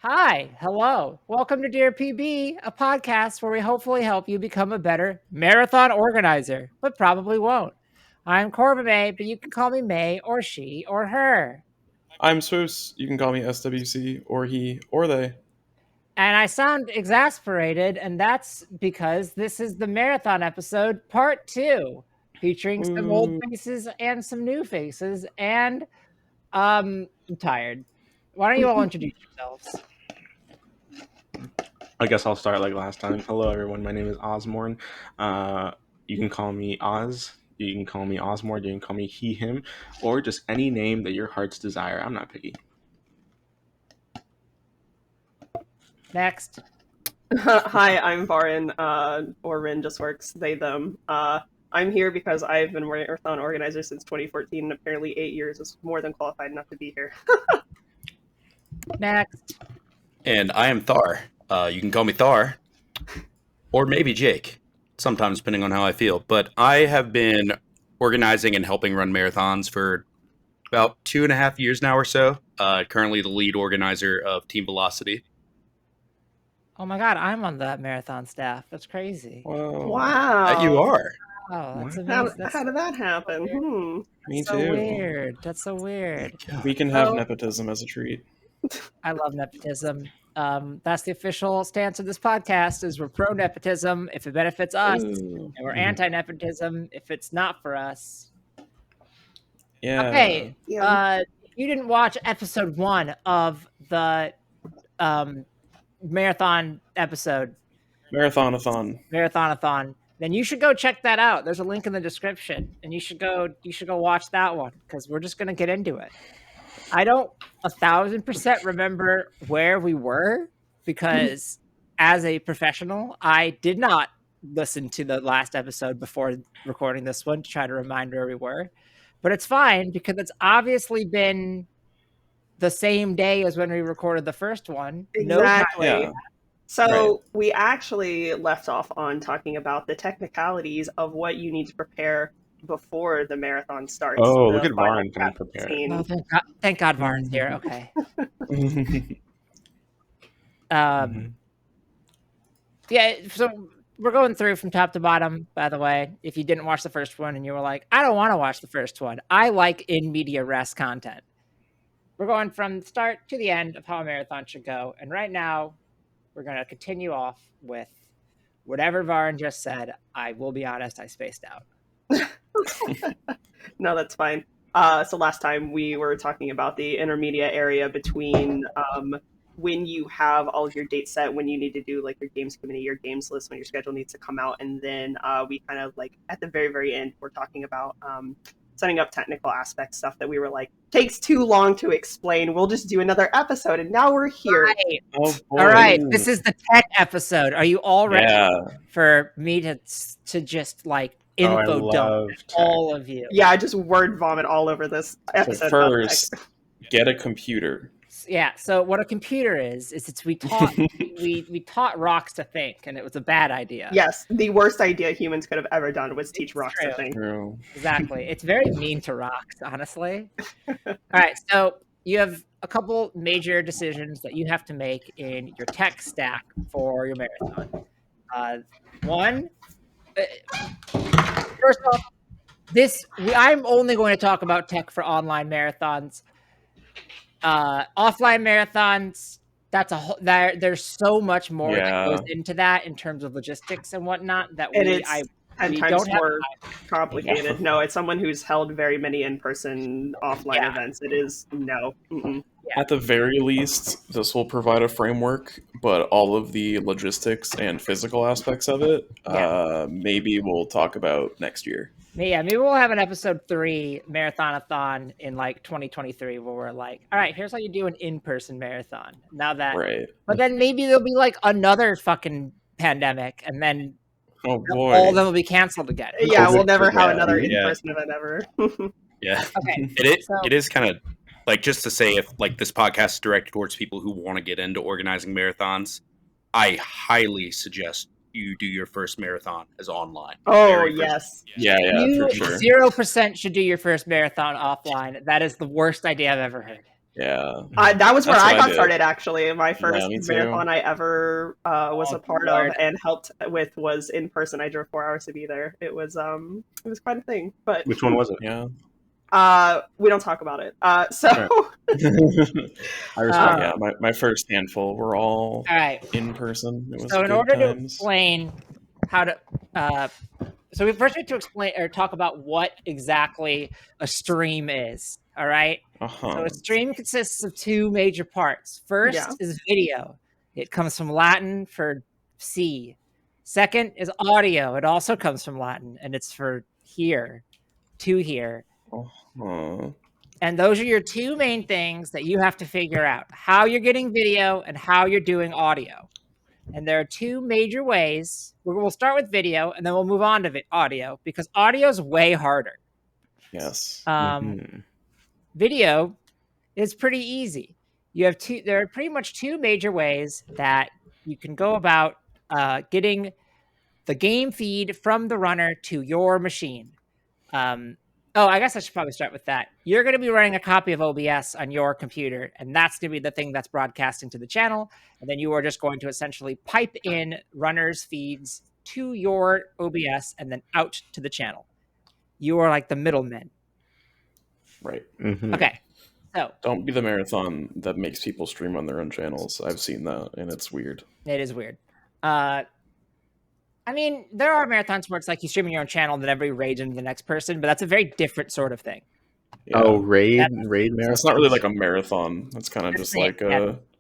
Hi, hello. Welcome to Dear PB, a podcast where we hopefully help you become a better marathon organizer, but probably won't. I'm Corba May, but you can call me May or she or her. I'm Swoos. You can call me SWC or he or they. And I sound exasperated, and that's because this is the marathon episode, part 2, featuring some old Ooh. faces and some new faces. And I'm tired. Why don't you all introduce yourselves? I guess I'll start like last time. Hello, everyone. My name is Ozmourn. You can call me Oz. You can call me Ozmourn. You can call me he, him, or just any name that your heart's desire. I'm not picky. Next. Hi, I'm Varin, or Rin just works, they, them. I'm here because I've been Marathon organizer since 2014, and apparently 8 years is more than qualified enough to be here. Next. And I am Thar. You can call me Thar, or maybe Jake, sometimes depending on how I feel. But I have been organizing and helping run marathons for about 2.5 years now or so. Currently the lead organizer of Team Velocity. Oh my God, I'm on that marathon staff. That's crazy. Whoa. Wow. You are. Oh, that's How, amazing. That's how did that happen? Me so too. weird. That's so weird. We can have Oh. nepotism as a treat. I love nepotism. That's the official stance of this podcast is we're pro nepotism if it benefits us, Ooh. and we're anti-nepotism if it's not for us. Yeah. Okay. Yeah. If you didn't watch episode 1 of the marathon episode, Marathon-a-thon, then you should go check that out. There's a link in the description, and you should go watch that one because we're just gonna get into it. I don't 1,000% remember where we were because as a professional, I did not listen to the last episode before recording this one to try to remind where we were. But it's fine because it's obviously been the same day as when we recorded the first one. Exactly. Yeah. So we actually left off on talking about the technicalities of what you need to prepare before the marathon starts. Oh, the look at final Varin coming prep prepared. scene. Oh, thank God Varin's here. Okay. Yeah, so we're going through from top to bottom, by the way. If you didn't watch the first one and you were like, I don't want to watch the first one. I like in media res content. We're going from the start to the end of how a marathon should go. And right now, we're going to continue off with whatever Varin just said. I will be honest, I spaced out. No, that's fine. So last time we were talking about the intermediate area between when you have all of your dates set, when you need to do like your games committee, your games list, when your schedule needs to come out, and then we kind of like at the very, very end, we're talking about setting up technical aspect stuff that we were like, takes too long to explain. We'll just do another episode, and now we're here. Right. Oh, boy. All right, this is the tech episode. Are you all ready Yeah. for me to just like info dump all of you? Yeah, I just word vomit all over this episode. So first, get a computer. Yeah. So what a computer is it's we taught we taught rocks to think, and it was a bad idea. Yes, the worst idea humans could have ever done was teach rocks to think. True. Exactly. It's very mean to rocks, honestly. All right. So you have a couple major decisions that you have to make in your tech stack for your marathon. One, first off, I'm only going to talk about tech for online marathons. Offline marathons, there's so much more that goes into that in terms of logistics and whatnot that we times more complicated. No, it's someone who's held very many in-person offline events. It is no. Mm-mm. Yeah. At the very least, this will provide a framework, but all of the logistics and physical aspects of it, maybe we'll talk about next year. Yeah, maybe we'll have an episode 3 marathon-a-thon in like 2023 where we're like, all right, here's how you do an in-person marathon. Now that, but then maybe there'll be like another fucking pandemic, and then oh boy, all of them will be canceled again. Yeah, we'll never have another in-person event ever. Yeah. Okay. It is kind of like, just to say, if like this podcast is directed towards people who want to get into organizing marathons, I highly suggest you do your first marathon as online. Oh, yes. Yeah, you for sure. 0% should do your first marathon offline. That is the worst idea I've ever heard. Yeah. That was where That's I what I got did. started, actually. My first me too. marathon I ever was Oh, a part Lord. of and helped with was in person. I drove 4 hours to be there. It was quite a thing. But Which one was it? Yeah. we don't talk about it. So Right. I respect yeah, my first handful were all All right. in person. It was So in good order to times. explain how to, so we first need to explain or talk about what exactly a stream is. All right. So a stream consists of two major parts. First Yeah. is video. It comes from Latin for see. Second is audio. It also comes from Latin, and it's for hear, to hear. Uh-huh. And those are your two main things that you have to figure out: how you're getting video and how you're doing audio. And there are two major ways. We'll start with video, and then we'll move on to audio, because audio is way harder. Yes. Video is pretty easy. You have two. There are pretty much two major ways that you can go about getting the game feed from the runner to your machine. I guess I should probably start with that. You're going to be running a copy of OBS on your computer, and that's going to be the thing that's broadcasting to the channel. And then you are just going to essentially pipe in runners' feeds to your OBS and then out to the channel. You are like the middlemen. Right. Okay. So Don't be the marathon that makes people stream on their own channels. I've seen that, and it's weird. It is weird. I mean, there are marathons where it's like you stream on your own channel and then everybody raids into the next person, but that's a very different sort of thing. Yeah. Oh, raid marathon. It's not really like a marathon. That's kind of just like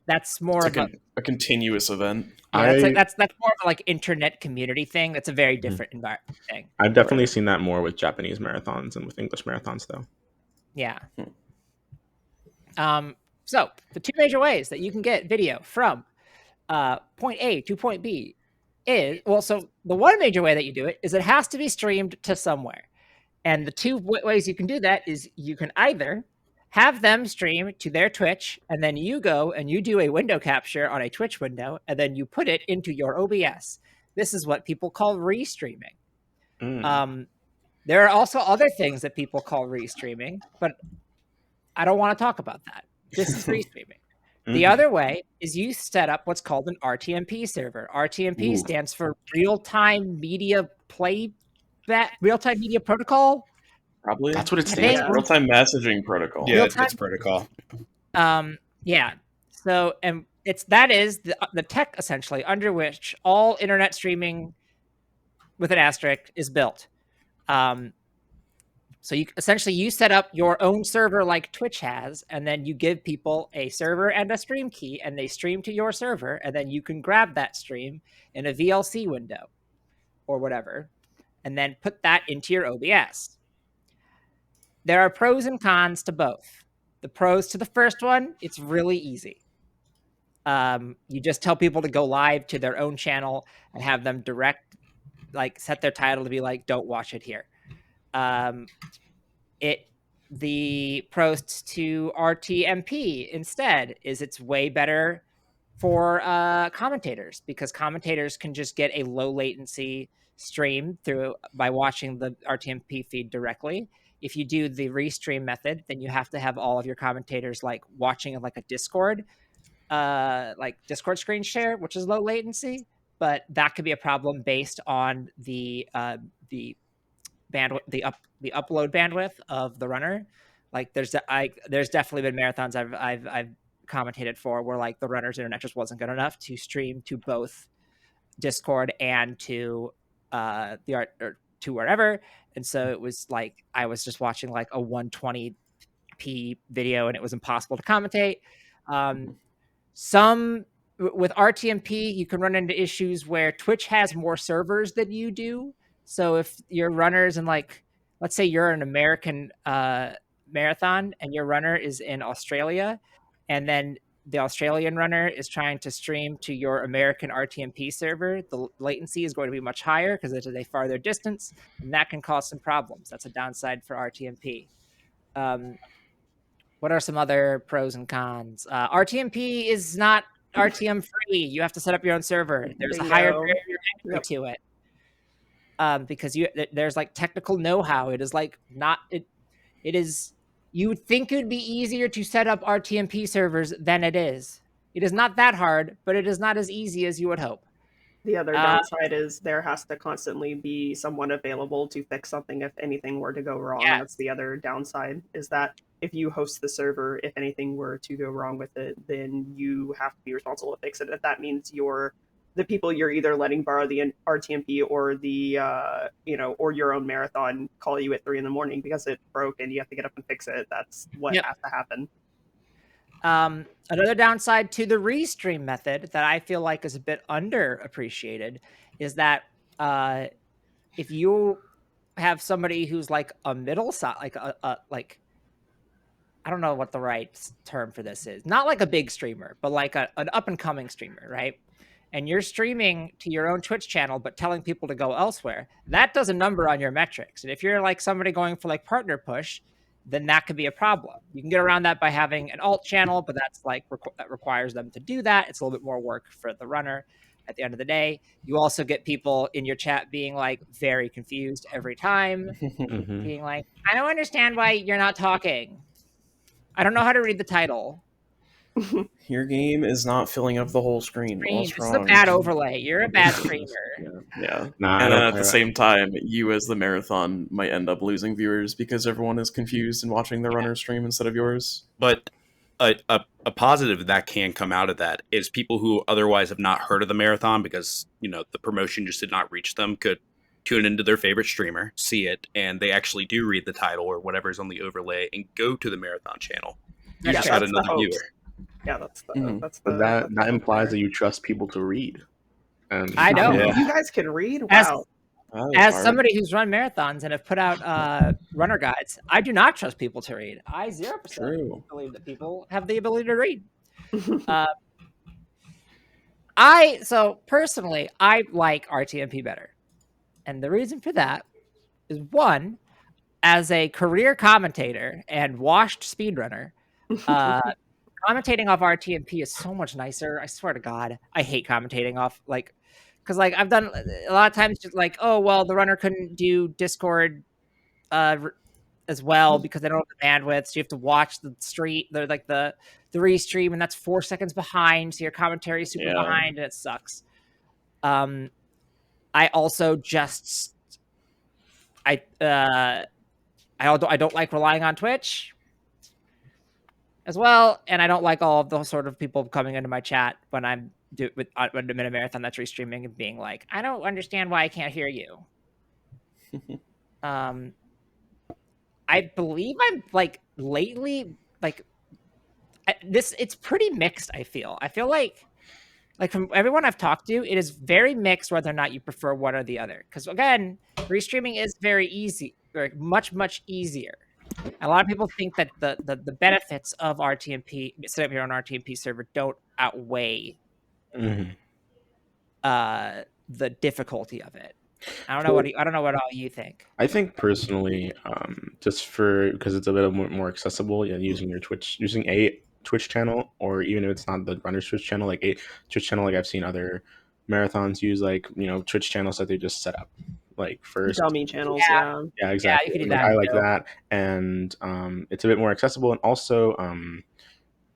that's more of a continuous event. Yeah, that's more of a like internet community thing. That's a very different environment thing. I've definitely seen that more with Japanese marathons than with English marathons, though. Yeah. So the two major ways that you can get video from point A to point B is, so the one major way that you do it is it has to be streamed to somewhere. And the two ways you can do that is you can either have them stream to their Twitch, and then you go and you do a window capture on a Twitch window, and then you put it into your OBS. This is what people call restreaming. There are also other things that people call restreaming, but I don't want to talk about that. This is restreaming. The other way is you set up what's called an RTMP server. RTMP stands for real-time media real-time media protocol. Probably. That's what it stands for. Real-time messaging protocol. Yeah, it's protocol. Yeah. So, and that is the tech essentially under which all internet streaming with an asterisk is built. So you set up your own server like Twitch has, and then you give people a server and a stream key, and they stream to your server, and then you can grab that stream in a VLC window or whatever, and then put that into your OBS. There are pros and cons to both. The pros to the first one, it's really easy. You just tell people to go live to their own channel and have them set their title to be like, don't watch it here. The pros to RTMP instead is it's way better for commentators, because commentators can just get a low latency stream by watching the RTMP feed directly. If you do the restream method, then you have to have all of your commentators like watching like a Discord, like Discord screen share, which is low latency, but that could be a problem based on the bandwidth, the upload bandwidth of the runner. Like there's definitely been marathons I've commentated for where like the runner's internet just wasn't good enough to stream to both Discord and to to wherever, and so it was like I was just watching like a 120p video and it was impossible to commentate. Some with RTMP you can run into issues where Twitch has more servers than you do. So if your runners in like, let's say you're an American marathon and your runner is in Australia, and then the Australian runner is trying to stream to your American RTMP server, the latency is going to be much higher because it is a farther distance, and that can cause some problems. That's a downside for RTMP. What are some other pros and cons? RTMP is not RTM free. You have to set up your own server. There's a higher barrier to it. Because there's like technical know-how. It is like not it. It is You would think it would be easier to set up RTMP servers than it is. It is not that hard, but it is not as easy as you would hope. The other downside is there has to constantly be someone available to fix something if anything were to go wrong. Yes. That's the other downside, is that if you host the server, if anything were to go wrong with it, then you have to be responsible to fix it. If that means the people you're either letting borrow the RTMP or the or your own marathon call you at 3 a.m. because it broke and you have to get up and fix it. That's what has to happen. Another downside to the restream method that I feel like is a bit underappreciated is that if you have somebody who's like a middle size, like I don't know what the right term for this is, not like a big streamer, but like an up and coming streamer, right? And you're streaming to your own Twitch channel, but telling people to go elsewhere, that does a number on your metrics. And if you're like somebody going for like partner push, then that could be a problem. You can get around that by having an alt channel, but that's like that requires them to do that. It's a little bit more work for the runner. At the end of the day, you also get people in your chat being like very confused every time, being like, I don't understand why you're not talking. I don't know how to read the title. Your game is not filling up the whole screen. What's This is wrong? a bad overlay. You're a bad streamer. Yeah. Nah, And then at the same time, you as the marathon might end up losing viewers because everyone is confused and watching the runner stream instead of yours. But a positive that can come out of that is people who otherwise have not heard of the marathon because, the promotion just did not reach them could tune into their favorite streamer, see it, and they actually do read the title or whatever's on the overlay and go to the marathon channel. You just got another viewer. Yeah, that's that implies that you trust people to read. And I know. You guys can read? Wow. As somebody who's run marathons and have put out runner guides, I do not trust people to read. I 0% believe that people have the ability to read. Personally, I like RTMP better. And the reason for that is, one, as a career commentator and washed speedrunner, commentating off RTMP is so much nicer. I swear to God, I hate commentating off because I've done a lot of times just like, oh well, the runner couldn't do Discord as well because they don't have the bandwidth, so you have to watch the restream, and that's 4 seconds behind, so your commentary is super behind, and it sucks. I also just I don't like relying on Twitch as well, and I don't like all of the sort of people coming into my chat when I'm when I'm in a marathon that's restreaming and being like, I don't understand why I can't hear you. I believe I'm lately it's pretty mixed. I feel like from everyone I've talked to, it is very mixed whether or not you prefer one or the other. Because again, restreaming is very easy, very much easier. A lot of people think that the benefits of RTMP, set up your own RTMP server, don't outweigh the difficulty of it. I don't know what all you think. I think personally, just because it's a bit more accessible, using a Twitch channel, or even if it's not the runner's Twitch channel, like a Twitch channel, like I've seen other marathons use, Twitch channels that they just set up first. Dummy channels, yeah, exactly. You can do that. I like that, and it's a bit more accessible, and also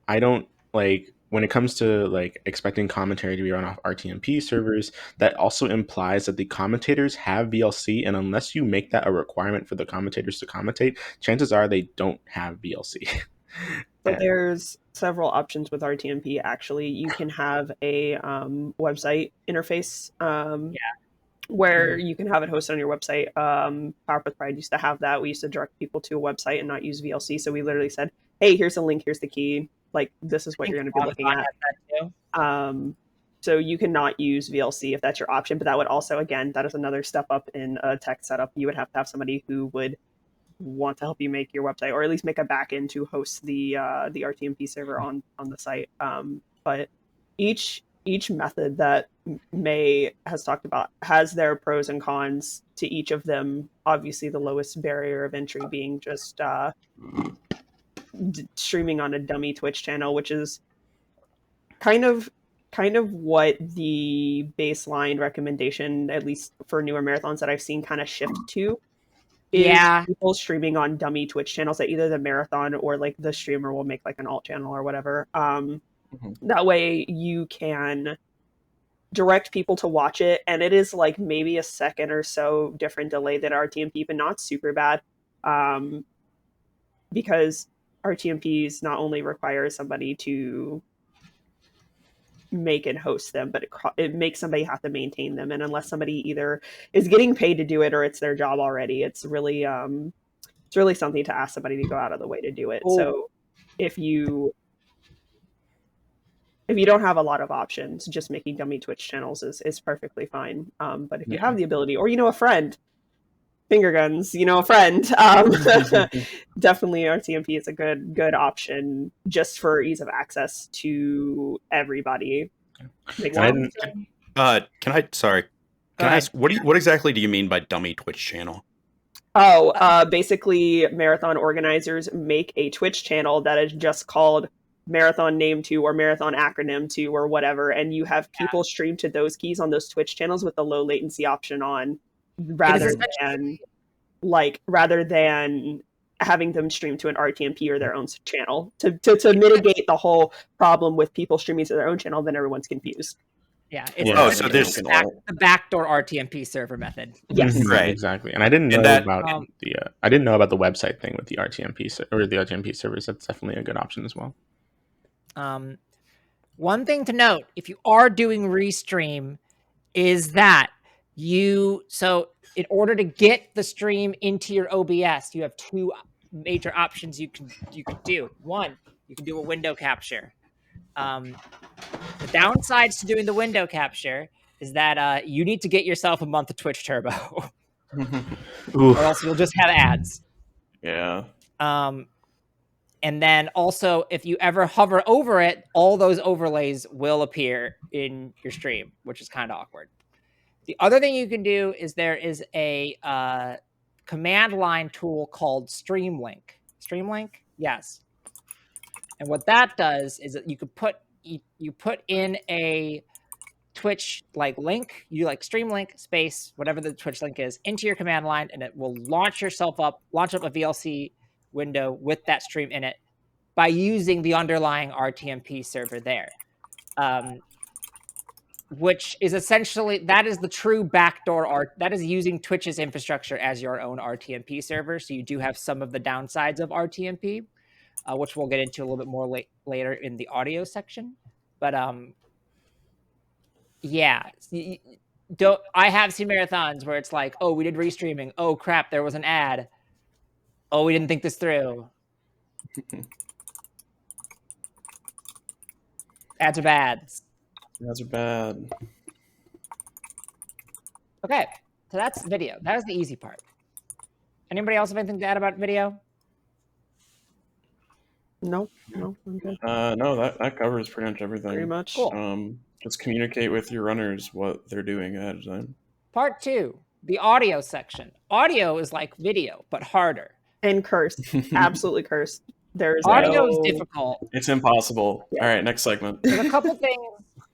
I don't when it comes to expecting commentary to be run off RTMP servers, that also implies that the commentators have VLC, and unless you make that a requirement for the commentators to commentate, chances are they don't have VLC. But there's several options with RTMP. Actually, you can have a website interface where you can have it hosted on your website. Power with Pride used to have that. We used to direct people to a website and not use VLC. So we literally said, hey, here's a link, here's the key. This is what you're going to be looking at. So you cannot use VLC if that's your option. But that would also, again, that is another step up in a tech setup. You would have to have somebody who would want to help you make your website, or at least make a backend to host the RTMP server on the site. But each method that May has talked about has their pros and cons to each of them. Obviously, the lowest barrier of entry being just streaming on a dummy Twitch channel, which is kind of what the baseline recommendation, at least for newer marathons that I've seen, kind of shift to. is Yeah. people streaming on dummy Twitch channels that either the Marathon or like the streamer will make like an alt channel or whatever. That way you can direct people to watch it, and it is like maybe a second or so different delay than RTMP, but not super bad. Because RTMPs not only require somebody to make and host them, but it makes somebody have to maintain them. And unless somebody either is getting paid to do it or it's their job already, it's really something to ask somebody to go out of the way to do it. Ooh. So if you don't have a lot of options, just making dummy Twitch channels is perfectly fine. But if you have the ability, or a friend, finger guns, a friend, definitely RTMP is a good option just for ease of access to everybody. Can I ask what exactly do you mean by dummy Twitch channel? Basically marathon organizers make a Twitch channel that is just called Marathon Name 2 or Marathon Acronym 2 or whatever, and you have people stream to those keys on those Twitch channels with the low latency option on, rather than having them stream to an RTMP or their own channel to mitigate the whole problem with people streaming to their own channel. Then everyone's confused. Yeah. So there's the backdoor RTMP server method. Yes, right, exactly. And I didn't know about I didn't know about the website thing with the RTMP or the RTMP servers. That's definitely a good option as well. One thing to note, if you are doing restream, is that so in order to get the stream into your OBS, you have two major options you can do. One, you can do a window capture. The downsides to doing the window capture is that you need to get yourself a month of Twitch Turbo, or else you'll just have ads. Yeah. And then also, if you ever hover over it, all those overlays will appear in your stream, which is kind of awkward. The other thing you can do is there is a command line tool called Streamlink. Streamlink? Yes. And what that does is that you could put in a Twitch link, you Streamlink space, whatever the Twitch link is, into your command line, and it will launch up a VLC window with that stream in it by using the underlying RTMP server there, which is essentially, that is the true backdoor that is using Twitch's infrastructure as your own RTMP server. So you do have some of the downsides of RTMP, which we'll get into a little bit more later in the audio section. But yeah, I have seen marathons where it's like, oh, we did restreaming. Oh crap, there was an ad. Oh, we didn't think this through. Ads are bad. Ads are bad. Okay, so that's video. That was the easy part. Anybody else have anything to add about video? No, I'm good. No, that covers pretty much everything. Pretty much. Cool. Just communicate with your runners what they're doing ahead of time. Part 2, the audio section. Audio is like video, but harder. And cursed. Absolutely cursed. There's audio is difficult. It's impossible. All right, next segment. There's a couple things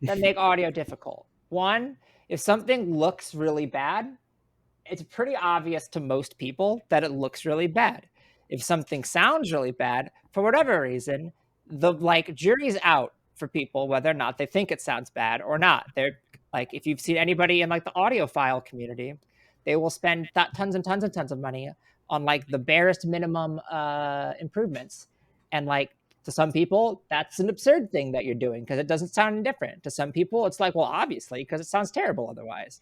that make audio difficult. One, if something looks really bad, it's pretty obvious to most people that it looks really bad. If something sounds really bad, for whatever reason, the jury's out for people whether or not they think it sounds bad or not. They're if you've seen anybody in the audiophile community, they will spend tons and tons and tons of money on the barest minimum improvements. And to some people, that's an absurd thing that you're doing because it doesn't sound any different. To some people, it's well, obviously, because it sounds terrible otherwise.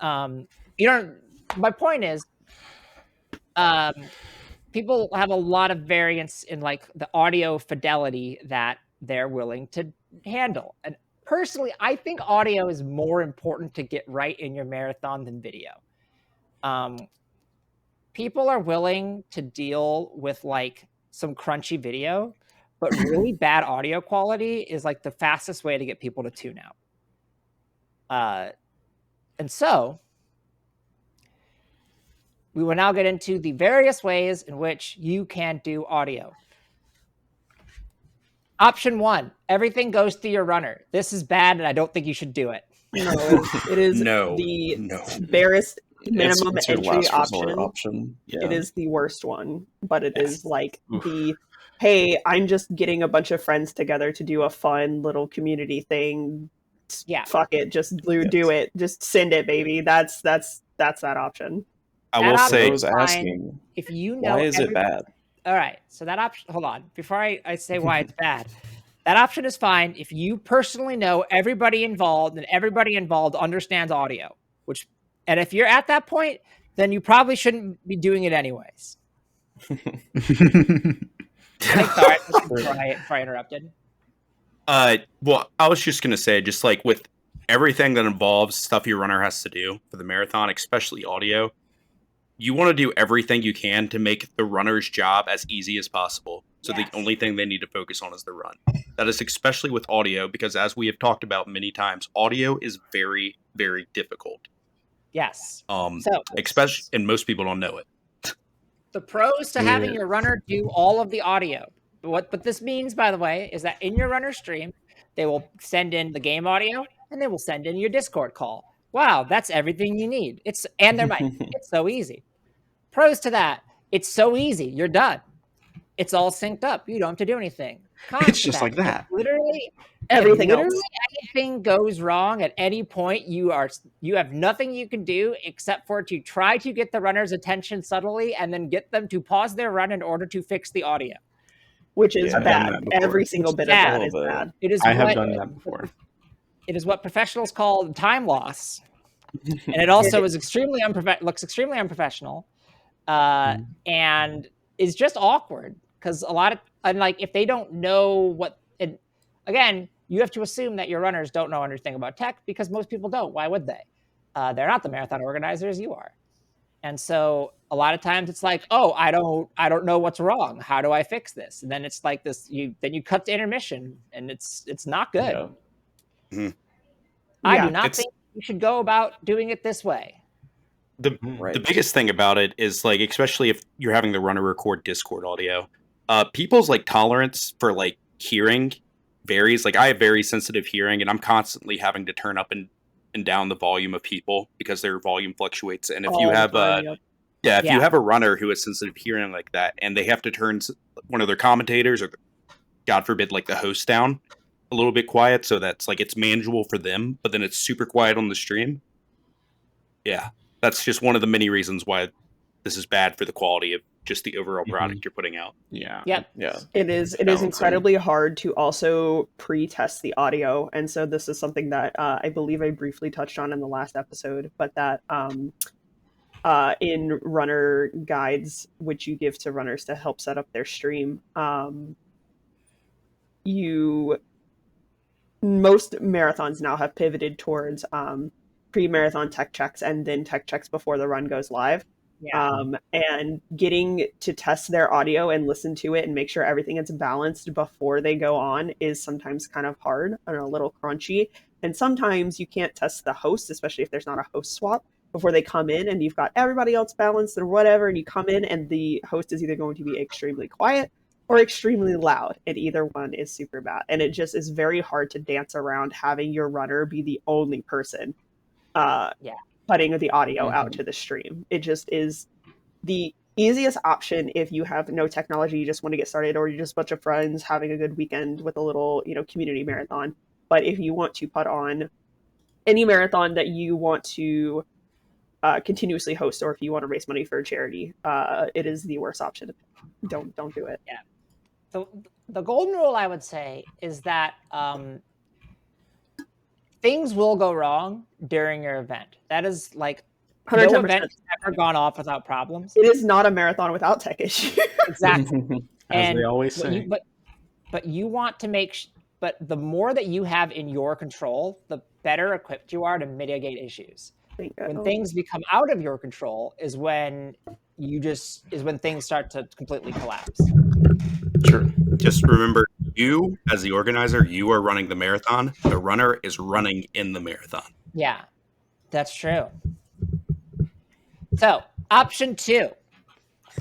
My point is, people have a lot of variance in the audio fidelity that they're willing to handle. And personally, I think audio is more important to get right in your marathon than video. People are willing to deal with some crunchy video, but really bad audio quality is the fastest way to get people to tune out. And so we will now get into the various ways in which you can do audio. Option 1, everything goes through your runner. This is bad, and I don't think you should do it. No, it is No. the barest minimum it's your entry last resort option. option. Yeah. It is the worst one, but it Yes. is like Oof. the, hey, I'm just getting a bunch of friends together to do a fun little community thing. Yeah. Fuck it, just do Yes. it. Just send it, baby. That's that option. I That will option I say, was fine asking, if you know why is it every- bad? All right, so that option. Hold on, before I say why it's bad. That option is fine if you personally know everybody involved and everybody involved understands audio. And if you're at that point, then you probably shouldn't be doing it anyways. I think Thar, before I interrupted. well, I was just gonna say, just like with everything that involves stuff your runner has to do for the marathon, especially audio, you want to do everything you can to make the runner's job as easy as possible. So Yes. the only thing they need to focus on is the run. That is especially with audio, because as we have talked about many times, audio is very, very difficult. Yes. So, So especially, and most people don't know it. the pros to having your runner do all of the audio. What this means, by the way, is that in your runner stream, they will send in the game audio and they will send in your Discord call. Wow, that's everything you need. And their mic. It's so easy. Pros to that, it's so easy. You're done. It's all synced up. You don't have to do anything. Cons It's to just like that. Literally, Everything else. anything goes wrong at any point, you have nothing you can do except for to try to get the runner's attention subtly and then get them to pause their run in order to fix the audio. Which is Yeah, I've bad. done that before. Every single bit of bad. that is bad. It is I have what- done that before. It is what professionals call time loss, and it also is extremely looks extremely unprofessional, and is just awkward because if they don't know what. Again, you have to assume that your runners don't know anything about tech because most people don't. Why would they? They're not the marathon organizers. You are, and so a lot of times it's like, oh, I don't know what's wrong. How do I fix this? And then it's like this. Then you cut to intermission, and it's not good. Yeah. I Yeah. do not think you should go about doing it this way. Right. The biggest thing about it is, like, especially if you're having the runner record Discord audio, people's like tolerance for like hearing varies. Like, I have very sensitive hearing, and I'm constantly having to turn up and down the volume of people because their volume fluctuates. And if you have if you have a runner who has sensitive hearing like that, and they have to turn one of their commentators or, God forbid, like the host down a little bit quiet, so that's like it's manageable for them, but then it's super quiet on the stream. Yeah, that's just one of the many reasons why this is bad for the quality of just the overall product you're putting out. Yeah. Yep. Yeah. It is Balancing. incredibly hard to also pre-test the audio, and so this is something that I believe I briefly touched on in the last episode, but that in runner guides which you give to runners to help set up their stream, most marathons now have pivoted towards pre-marathon tech checks and then tech checks before the run goes live. And getting to test their audio and listen to it and make sure everything is balanced before they go on is sometimes kind of hard and a little crunchy. And sometimes you can't test the host, especially if there's not a host swap, before they come in and you've got everybody else balanced or whatever, and you come in and the host is either going to be extremely quiet or extremely loud, and either one is super bad. And it just is very hard to dance around having your runner be the only person putting the audio out to the stream. It just is the easiest option if you have no technology, you just want to get started, or you're just a bunch of friends having a good weekend with a little, community marathon. But if you want to put on any marathon that you want to continuously host, or if you want to raise money for a charity, it is the worst option. Don't do it. Yeah. The golden rule, I would say, is that things will go wrong during your event. That is like 110%. no event has ever gone off without problems. It is not a marathon without tech issues. Exactly. As they always say. But you want to but the more that you have in your control, the better equipped you are to mitigate issues. When things become out of your control is when things start to completely collapse. Sure. Just remember, you as the organizer, you are running the marathon. The runner is running in the marathon. Yeah, that's true. So, option 2.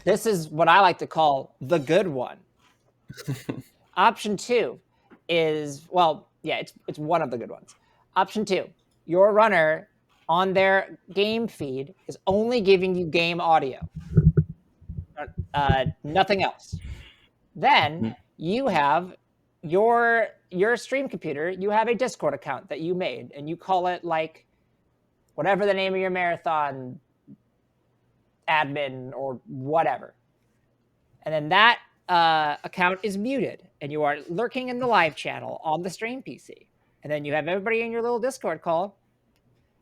This is what I like to call the good one. Option 2 is, it's one of the good ones. Option 2, your runner on their game feed is only giving you game audio, nothing else. Then you have your stream computer. You have a Discord account that you made, and you call it like whatever the name of your marathon admin or whatever. And then that account is muted, and you are lurking in the live channel on the stream PC. And then you have everybody in your little Discord call,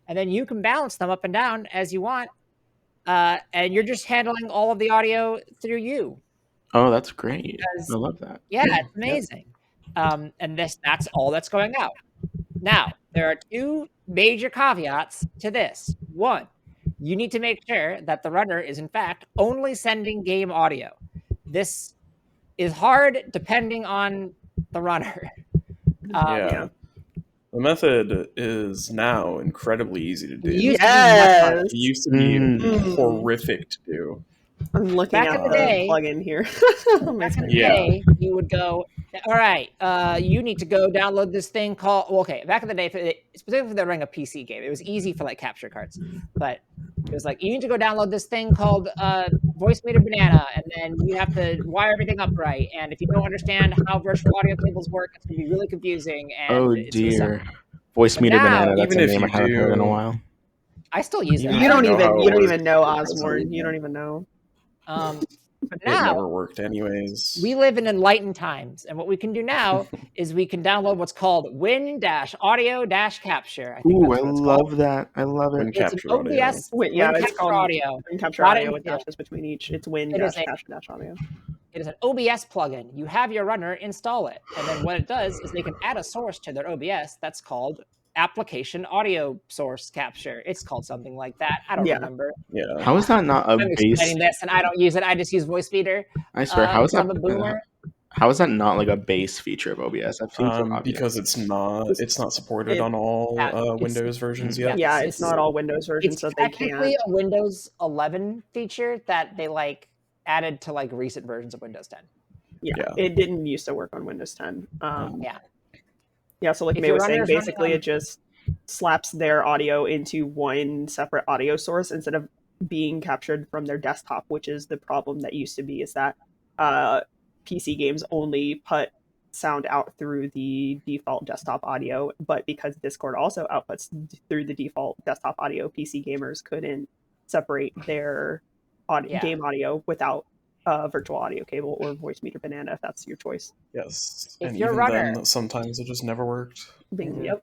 and then you can balance them up and down as you want. And you're just handling all of the audio through you. Oh, that's great. Because, I love that. Yeah, it's amazing. And that's all that's going out. Now, there are two major caveats to this. One, you need to make sure that the runner is, in fact, only sending game audio. This is hard depending on the runner. The method is now incredibly easy to do. Yes. It used to be horrific to do. I'm looking Back at in the the day- plugin here. Back in the day, you would go, all right, you need to go download this thing called, well, okay, back in the day, specifically if they're running a PC game, it was easy for like capture cards, but it was like, you need to go download this thing called Voice Meter Banana, and then you have to wire everything up right, and if you don't understand how virtual audio cables work, it's going to be really confusing. And Oh it's gonna suck. dear. Voice But Meter now, Banana, that's even a if name I you haven't heard in a do- while. I still use You that. You don't know how it even know works. Ozmourn. You don't even know. But It now, never worked anyways. we live in enlightened times, and what we can do now is we can download what's called Win-Audio-Capture. I think Ooh, that's I what it's called. love that. I love it. Win It's an capture audio. OBS Wait, yeah, Win it's capture called audio. Win capture Got it audio with in- dashes between each. It's win It is dash a- capture dash audio. It is an OBS plugin. You have your runner install it, and then what it does is they can add a source to their OBS that's called Application Audio Source Capture. It's called something like that. I don't Yeah. remember. Yeah. How is that not a I'm base? explaining this, and I don't use it. I just use Voice Feeder. I swear, how is because that? I'm a boomer. How is that not like a base feature of OBS? That seems so obvious. Because it's not supported on all Yeah, it's- Windows versions yet. Yeah, It's- it's not all Windows versions, It's so they technically can't. a Windows 11 feature that they like added to like recent versions of Windows 10. Yeah. It didn't used to work on Windows 10. Yeah. Yeah, so like If May your was saying, runner is running basically on- it just slaps their audio into one separate audio source instead of being captured from their desktop, which is the problem that used to be, is that PC games only put sound out through the default desktop audio, but because Discord also outputs through the default desktop audio, PC gamers couldn't separate their game audio without virtual audio cable or Voice Meter Banana, if that's your choice. Yes. If And your even runner- then, sometimes it just never worked. Bing, Mhm. Yep.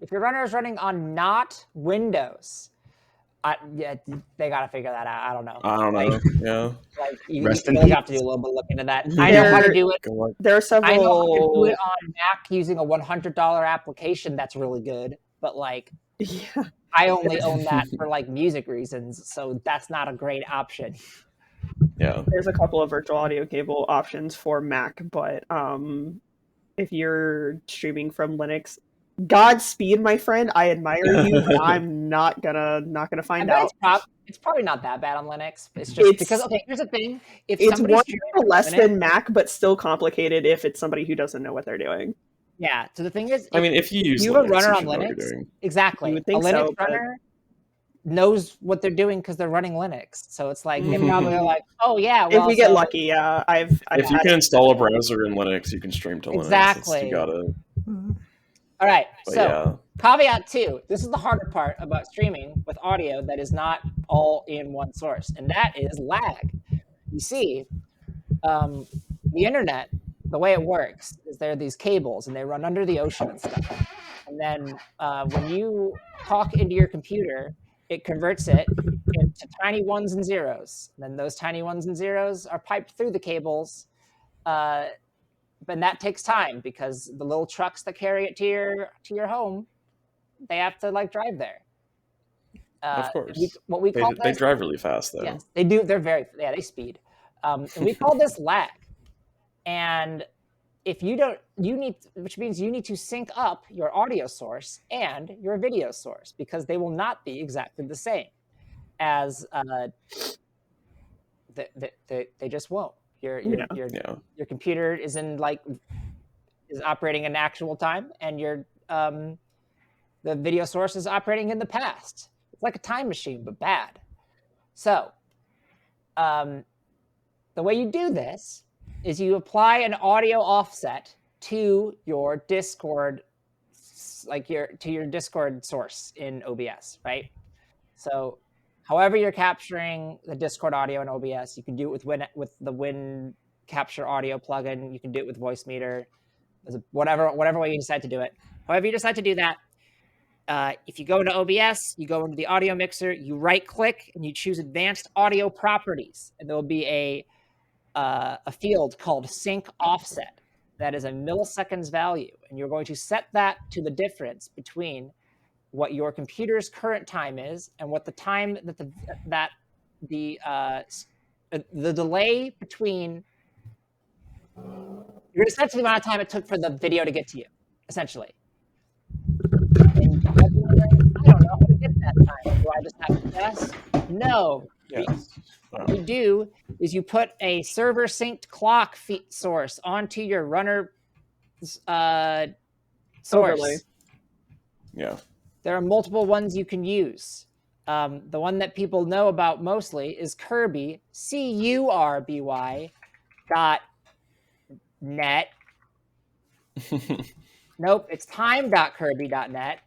If your runner is running on not Windows, they got to figure that out. I don't know. I don't know. Yeah. Like you Rest in really have to peace. do a little bit of looking into that. I know how to do it. Good luck. There are I know how to do several. it on Mac using a $100 application that's really good, but like Yeah. I only own that for like music reasons, so that's not a great option. Yeah. There's a couple of virtual audio cable options for Mac, but if you're streaming from Linux, Godspeed, my friend. I admire you, but I'm not gonna I find bet out. it's probably not that bad on Linux. It's just It's- because okay, here's the thing: if It's somebody's one streaming on less Linux- than Mac, but still complicated if it's somebody who doesn't know what they're doing. yeah. So the thing is, I mean, if you use you have a Linux, runner you on should know what you're Linux, doing. exactly, You would think a Linux so, but- runner knows what they're doing because they're running Linux. So it's like they Mhm. probably are like, oh yeah, well, If we get so- lucky, yeah. I've If you had can install a browser in Linux, you can stream to Linux. Exactly. You gotta. All right, But so yeah. caveat 2, this is the harder part about streaming with audio that is not all in one source, and that is lag. You see, the internet, the way it works is there are these cables and they run under the ocean and stuff. And then when you talk into your computer, it converts it into tiny ones and zeros. And then those tiny ones and zeros are piped through the cables. But that takes time because the little trucks that carry it to your home, they have to like drive there. Of course. What we call They this, drive really fast, though. yes, they do. They speed. And we call this lag. And if you don't, which means you need to sync up your audio source and your video source because they will not be exactly the same as they just won't. Your computer is operating in actual time, and your the video source is operating in the past. It's like a time machine, but bad. So the way you do this is you apply an audio offset to your Discord, to your Discord source in OBS, right? So however you're capturing the Discord audio in OBS, you can do it with the Win Capture Audio plugin. You can do it with Voicemeeter, whatever way you decide to do it. However you decide to do that, if you go into OBS, you go into the audio mixer, you right-click, and you choose Advanced Audio Properties, and there will be a field called Sync Offset. That is a milliseconds value, and you're going to set that to the difference between what your computer's current time is and what the time that the delay between. You're going to set to the amount of time it took for the video to get to you, essentially. And I don't know how to get that time. Do I just have to guess? No. Yes. What you do is you put a server synced clock source onto your runner source. Overlay. Yeah. There are multiple ones you can use. The one that people know about mostly is Kirby, CURBY.net. Nope, it's time.kirby.net.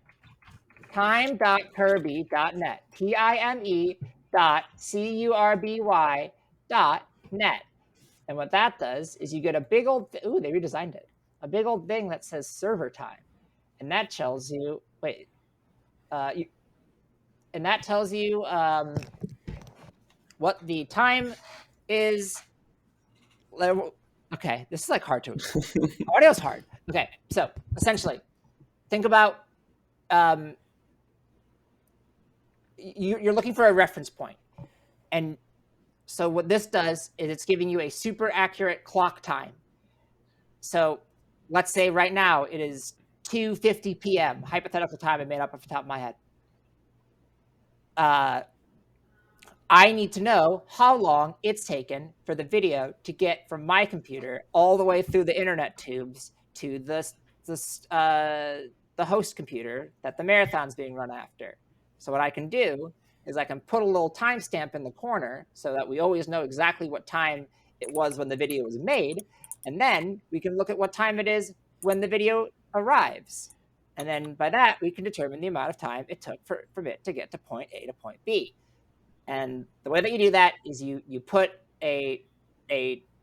Time.kirby.net. time.curby.net. And what that does is you get a big old, ooh, they redesigned it. A big old thing that says server time. And that tells you, what the time is. Okay, this is like hard to explain. Audio's hard. Okay, so essentially, think about you're looking for a reference point. And so what this does is it's giving you a super accurate clock time. So let's say right now it is 2:50 p.m., hypothetical time I made up off the top of my head. I need to know how long it's taken for the video to get from my computer all the way through the internet tubes to the host computer that the marathon's being run after. So what I can do is I can put a little timestamp in the corner so that we always know exactly what time it was when the video was made. And then we can look at what time it is when the video arrives. And then by that, we can determine the amount of time it took for it to get to point A to point B. And the way that you do that is you put a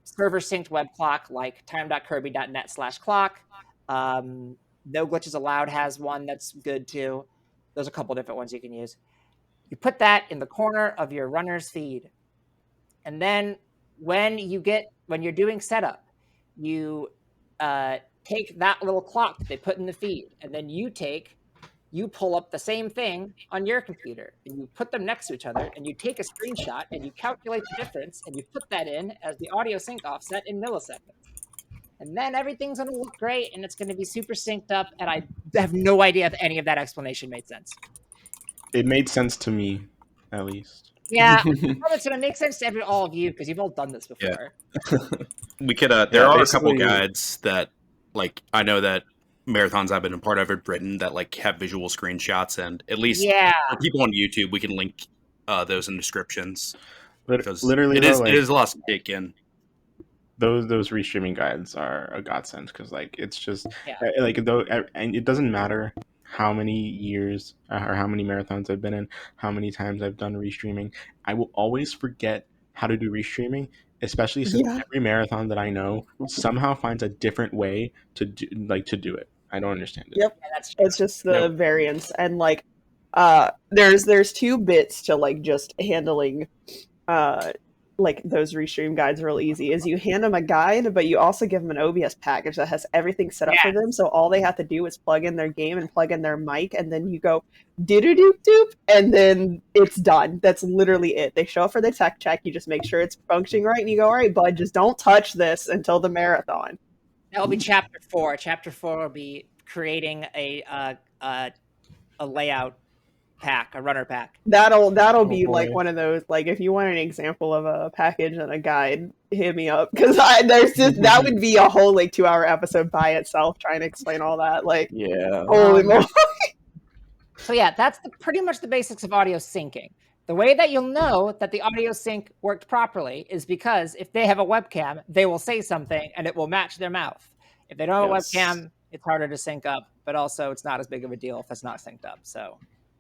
server synced web clock like time.kirby.net/clock. No Glitches Allowed has one that's good too. There's a couple different ones you can use. You put that in the corner of your runner's feed. And then when you're doing setup, you take that little clock that they put in the feed, and then you pull up the same thing on your computer, and you put them next to each other, and you take a screenshot, and you calculate the difference, and you put that in as the audio sync offset in milliseconds. And then everything's going to look great, and it's going to be super synced up, and I have no idea if any of that explanation made sense. It made sense to me, at least. Yeah, it's going to make sense to all of you, because you've all done this before. Yeah. We could, there are a couple guides that, like, I know that marathons I've been a part of have written that like have visual screenshots, and at least for people on YouTube, we can link those in descriptions. Literally, it is a lot to take in. Those restreaming guides are a godsend because like it's just and it doesn't matter how many years or how many marathons I've been in, how many times I've done restreaming. I will always forget how to do restreaming, especially since every marathon that I know somehow finds a different way to do it. I don't understand it. Yep, it's just the variance, and like there's two bits to like just handling like those restream guides real easy. Is you hand them a guide, but you also give them an OBS package that has everything set up for them, so all they have to do is plug in their game and plug in their mic, and then you go doo-doo-doop-doop, and then it's done. That's literally it. They show up for the tech check, you just make sure it's functioning right, and you go, all right, bud, just don't touch this until the marathon. That'll be chapter 4. Chapter 4 will be creating a layout pack, a runner pack. That'll be like one of those, like if you want an example of a package and a guide, hit me up, because that would be a whole like 2-hour episode by itself trying to explain all that. Like, holy moly. So yeah, that's pretty much the basics of audio syncing. The way that you'll know that the audio sync worked properly is because if they have a webcam, they will say something and it will match their mouth. If they don't have a webcam, it's harder to sync up, but also it's not as big of a deal if it's not synced up. So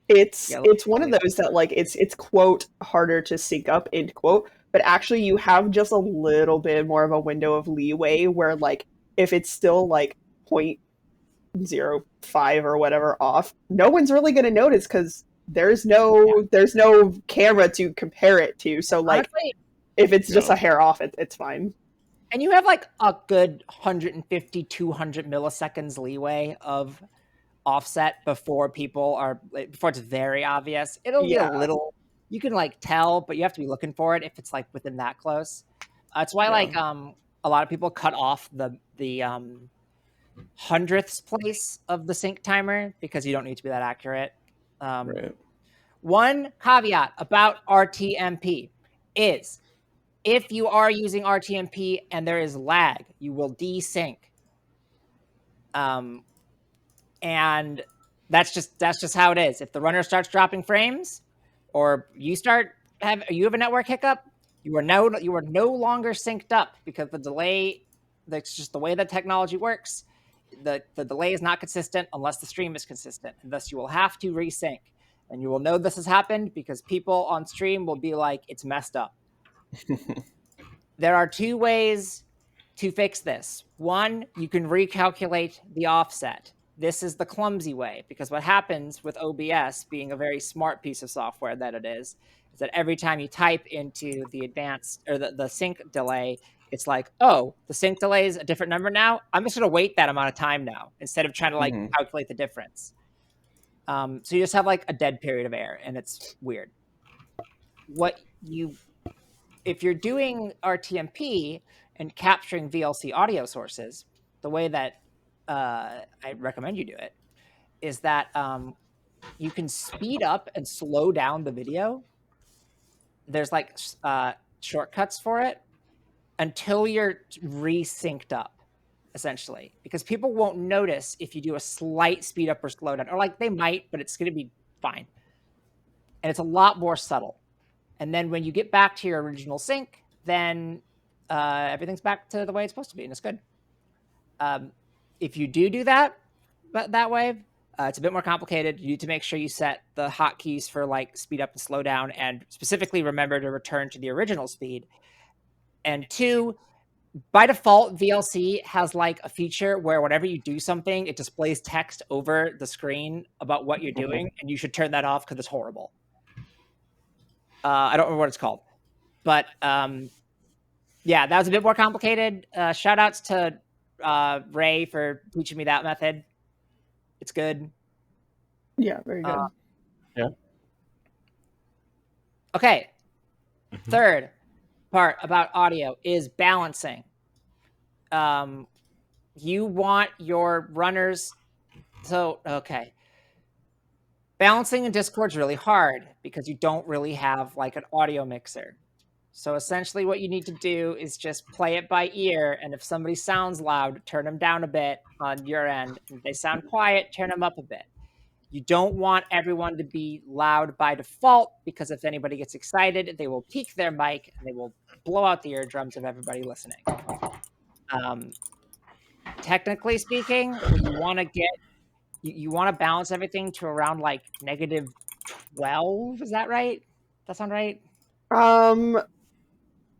it's one of those that like it's quote harder to sync up end quote, but actually you have just a little bit more of a window of leeway where like if it's still like 0.05 or whatever off, no one's really going to notice because there's no camera to compare it to. So like honestly, if it's just a hair off, it's fine. And you have like a good 150, 200 milliseconds leeway of offset before it's very obvious. It'll be a little, you can like tell, but you have to be looking for it if it's like within that close. It's why like a lot of people cut off the hundredths place of the sync timer because you don't need to be that accurate. Right. One caveat about RTMP is if you are using RTMP and there is lag, you will desync. And that's just how it is. If the runner starts dropping frames, or you have a network hiccup, you are no longer synced up because the delay. That's just the way that technology works. The delay is not consistent unless the stream is consistent, and thus you will have to resync. And you will know this has happened because people on stream will be like, "It's messed up." There are two ways to fix this. One, you can recalculate the offset. This is the clumsy way because what happens with OBS being a very smart piece of software that it is that every time you type into the advanced or the sync delay, it's like, oh, the sync delay is a different number now. I'm just going to wait that amount of time now instead of trying to like calculate the difference. So you just have like a dead period of air and it's weird. If you're doing RTMP and capturing VLC audio sources, the way that I recommend you do it is that you can speed up and slow down the video. There's like shortcuts for it until you're resynced up, essentially, because people won't notice if you do a slight speed up or slow down, or like they might, but it's going to be fine. And it's a lot more subtle. And then when you get back to your original sync, then everything's back to the way it's supposed to be, and it's good. If you do that way, it's a bit more complicated. You need to make sure you set the hotkeys for like speed up and slow down, and specifically remember to return to the original speed. And two, by default, VLC has like a feature where whenever you do something, it displays text over the screen about what you're doing, and you should turn that off because it's horrible. I don't remember what it's called, but yeah, that was a bit more complicated. Shout outs to Ray for teaching me that method. It's good. Yeah, very good. Yeah. Okay. Third part about audio is balancing. You want your runners. Balancing in Discord is really hard because you don't really have like an audio mixer. So essentially what you need to do is just play it by ear. And if somebody sounds loud, turn them down a bit on your end. If they sound quiet, turn them up a bit. You don't want everyone to be loud by default because if anybody gets excited, they will peak their mic and they will blow out the eardrums of everybody listening. Technically speaking, you want to balance everything to around like -12. Is that right? That sound right?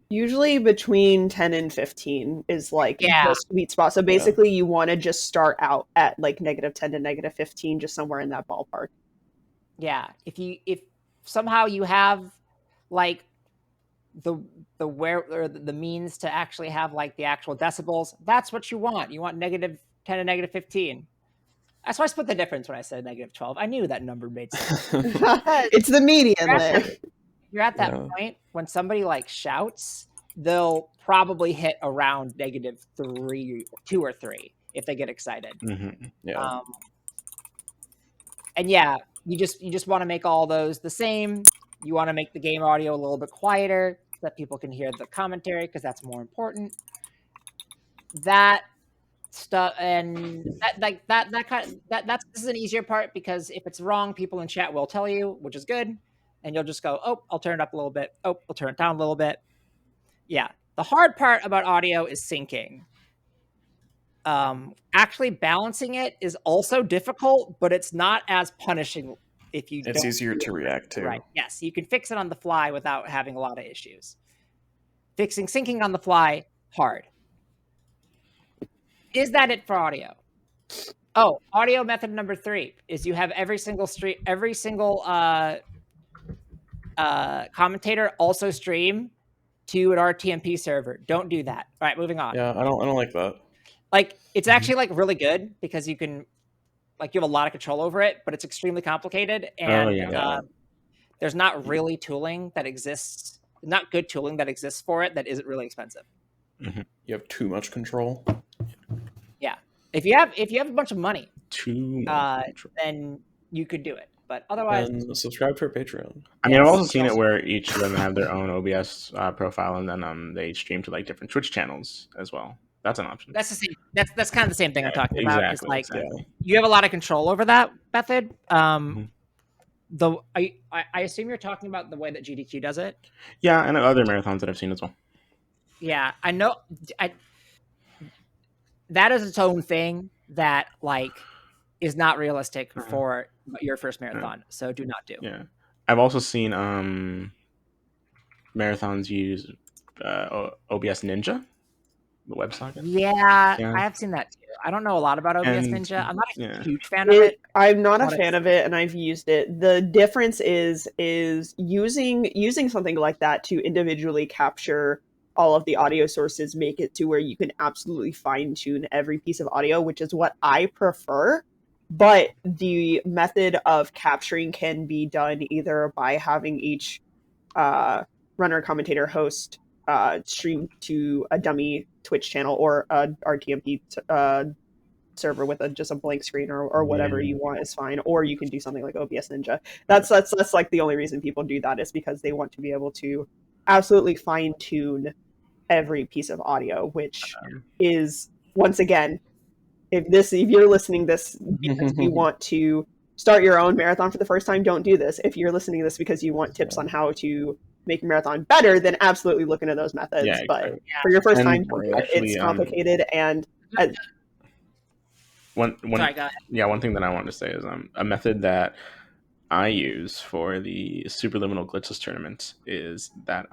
Usually between 10 and 15 is like the sweet spot. So basically you want to just start out at like -10 to -15, just somewhere in that ballpark. Yeah. If somehow you have like the means to actually have like the actual decibels, that's what you want. You want -10 to -15. That's why I split the difference when I said -12. I knew that number made sense. It's the median there. You're at that point when somebody like shouts, they'll probably hit around -3, 2 or 3 if they get excited. Yeah. And yeah, you just want to make all those the same. You want to make the game audio a little bit quieter so that people can hear the commentary because that's more important. That stuff, and this is an easier part because if it's wrong, people in chat will tell you, which is good, and you'll just go, oh, I'll turn it up a little bit. Oh, I'll turn it down a little bit. Yeah. The hard part about audio is syncing. Actually balancing it is also difficult, but it's not as punishing if you It's don't easier do to it react to. right. Yes, you can fix it on the fly without having a lot of issues. Fixing syncing on the fly, hard. Is that it for audio? Oh, audio method number 3 is you have every single commentator also stream to an RTMP server. Don't do that. All right, moving on. Yeah, I don't like that. Like, it's actually like really good because you can, like, you have a lot of control over it, but it's extremely complicated, and there's not really tooling that exists, not good tooling that exists for it that isn't really expensive. You have too much control. Yeah, if you have a bunch of money, Too much control. then you could do it. But otherwise, then subscribe to our Patreon. I mean, I've also seen it where each of them have their own OBS profile, and then they stream to like different Twitch channels as well. That's an option. That's the same. That's kind of the same thing I'm talking about. It's like Exactly. you have a lot of control over that method. I assume you're talking about the way that GDQ does it. Yeah, and other marathons that I've seen as well. Yeah, I know. That is its own thing that like is not realistic for your first marathon. So do not do. Yeah, I've also seen marathons use OBS Ninja, the website. Yeah, I have seen that too. I don't know a lot about OBS Ninja. I'm not a huge fan of it. I'm not a fan of it, and I've used it. The difference is using something like that to individually capture all of the audio sources, make it to where you can absolutely fine tune every piece of audio, which is what I prefer. But the method of capturing can be done either by having each runner, commentator, host stream to a dummy Twitch channel or a RTMP server with just a blank screen or whatever you want is fine. Or you can do something like OBS Ninja. That's like the only reason people do that is because they want to be able to absolutely fine tune every piece of audio, which is, once again, if you're listening this because you want to start your own marathon for the first time, don't do this. If you're listening to this because you want tips on how to make a marathon better, then absolutely look into those methods. Yeah, but for your first time, it's complicated. And one Sorry, go ahead. Yeah, one thing that I wanted to say is a method that I use for the Superliminal Glitchless tournament is that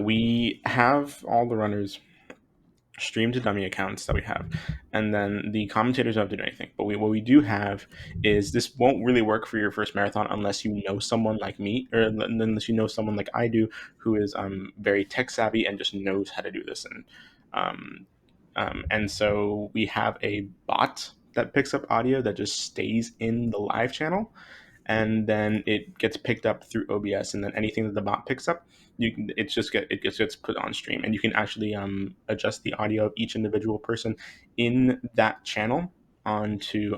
we have all the runners stream to dummy accounts that we have, and then the commentators don't have to do anything. But what we do have is, this won't really work for your first marathon unless you know someone like me, or unless you know someone like I do, who is very tech savvy and just knows how to do this. And so we have a bot that picks up audio that just stays in the live channel, and then it gets picked up through OBS, and then anything that the bot picks up, it gets put on stream, and you can actually adjust the audio of each individual person in that channel onto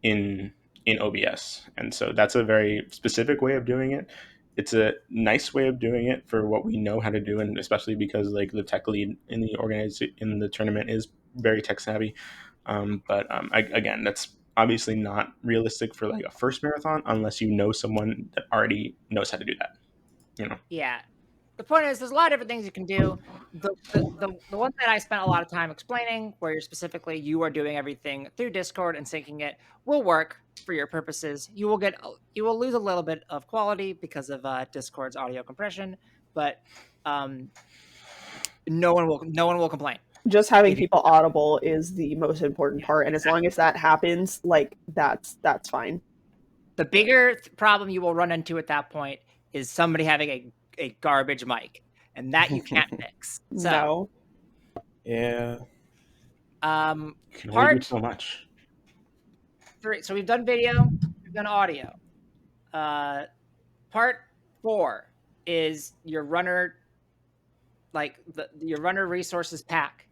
in OBS. And so that's a very specific way of doing it. It's a nice way of doing it for what we know how to do, and especially because like the tech lead in the tournament is very tech savvy. Again, that's obviously not realistic for like a first marathon unless you know someone that already knows how to do that. Yeah. The point is, there's a lot of different things you can do. The one that I spent a lot of time explaining, where you are doing everything through Discord and syncing it, will work for your purposes. You will lose a little bit of quality because of Discord's audio compression, but no one will complain. Just having people audible is the most important part, and as long as that happens, like that's fine. The bigger problem you will run into at that point is somebody having a garbage mic, and that you can't fix. So, no. Yeah. You can only do so much. 3. So we've done video, we've done audio. Part 4 is your runner, your runner resources pack.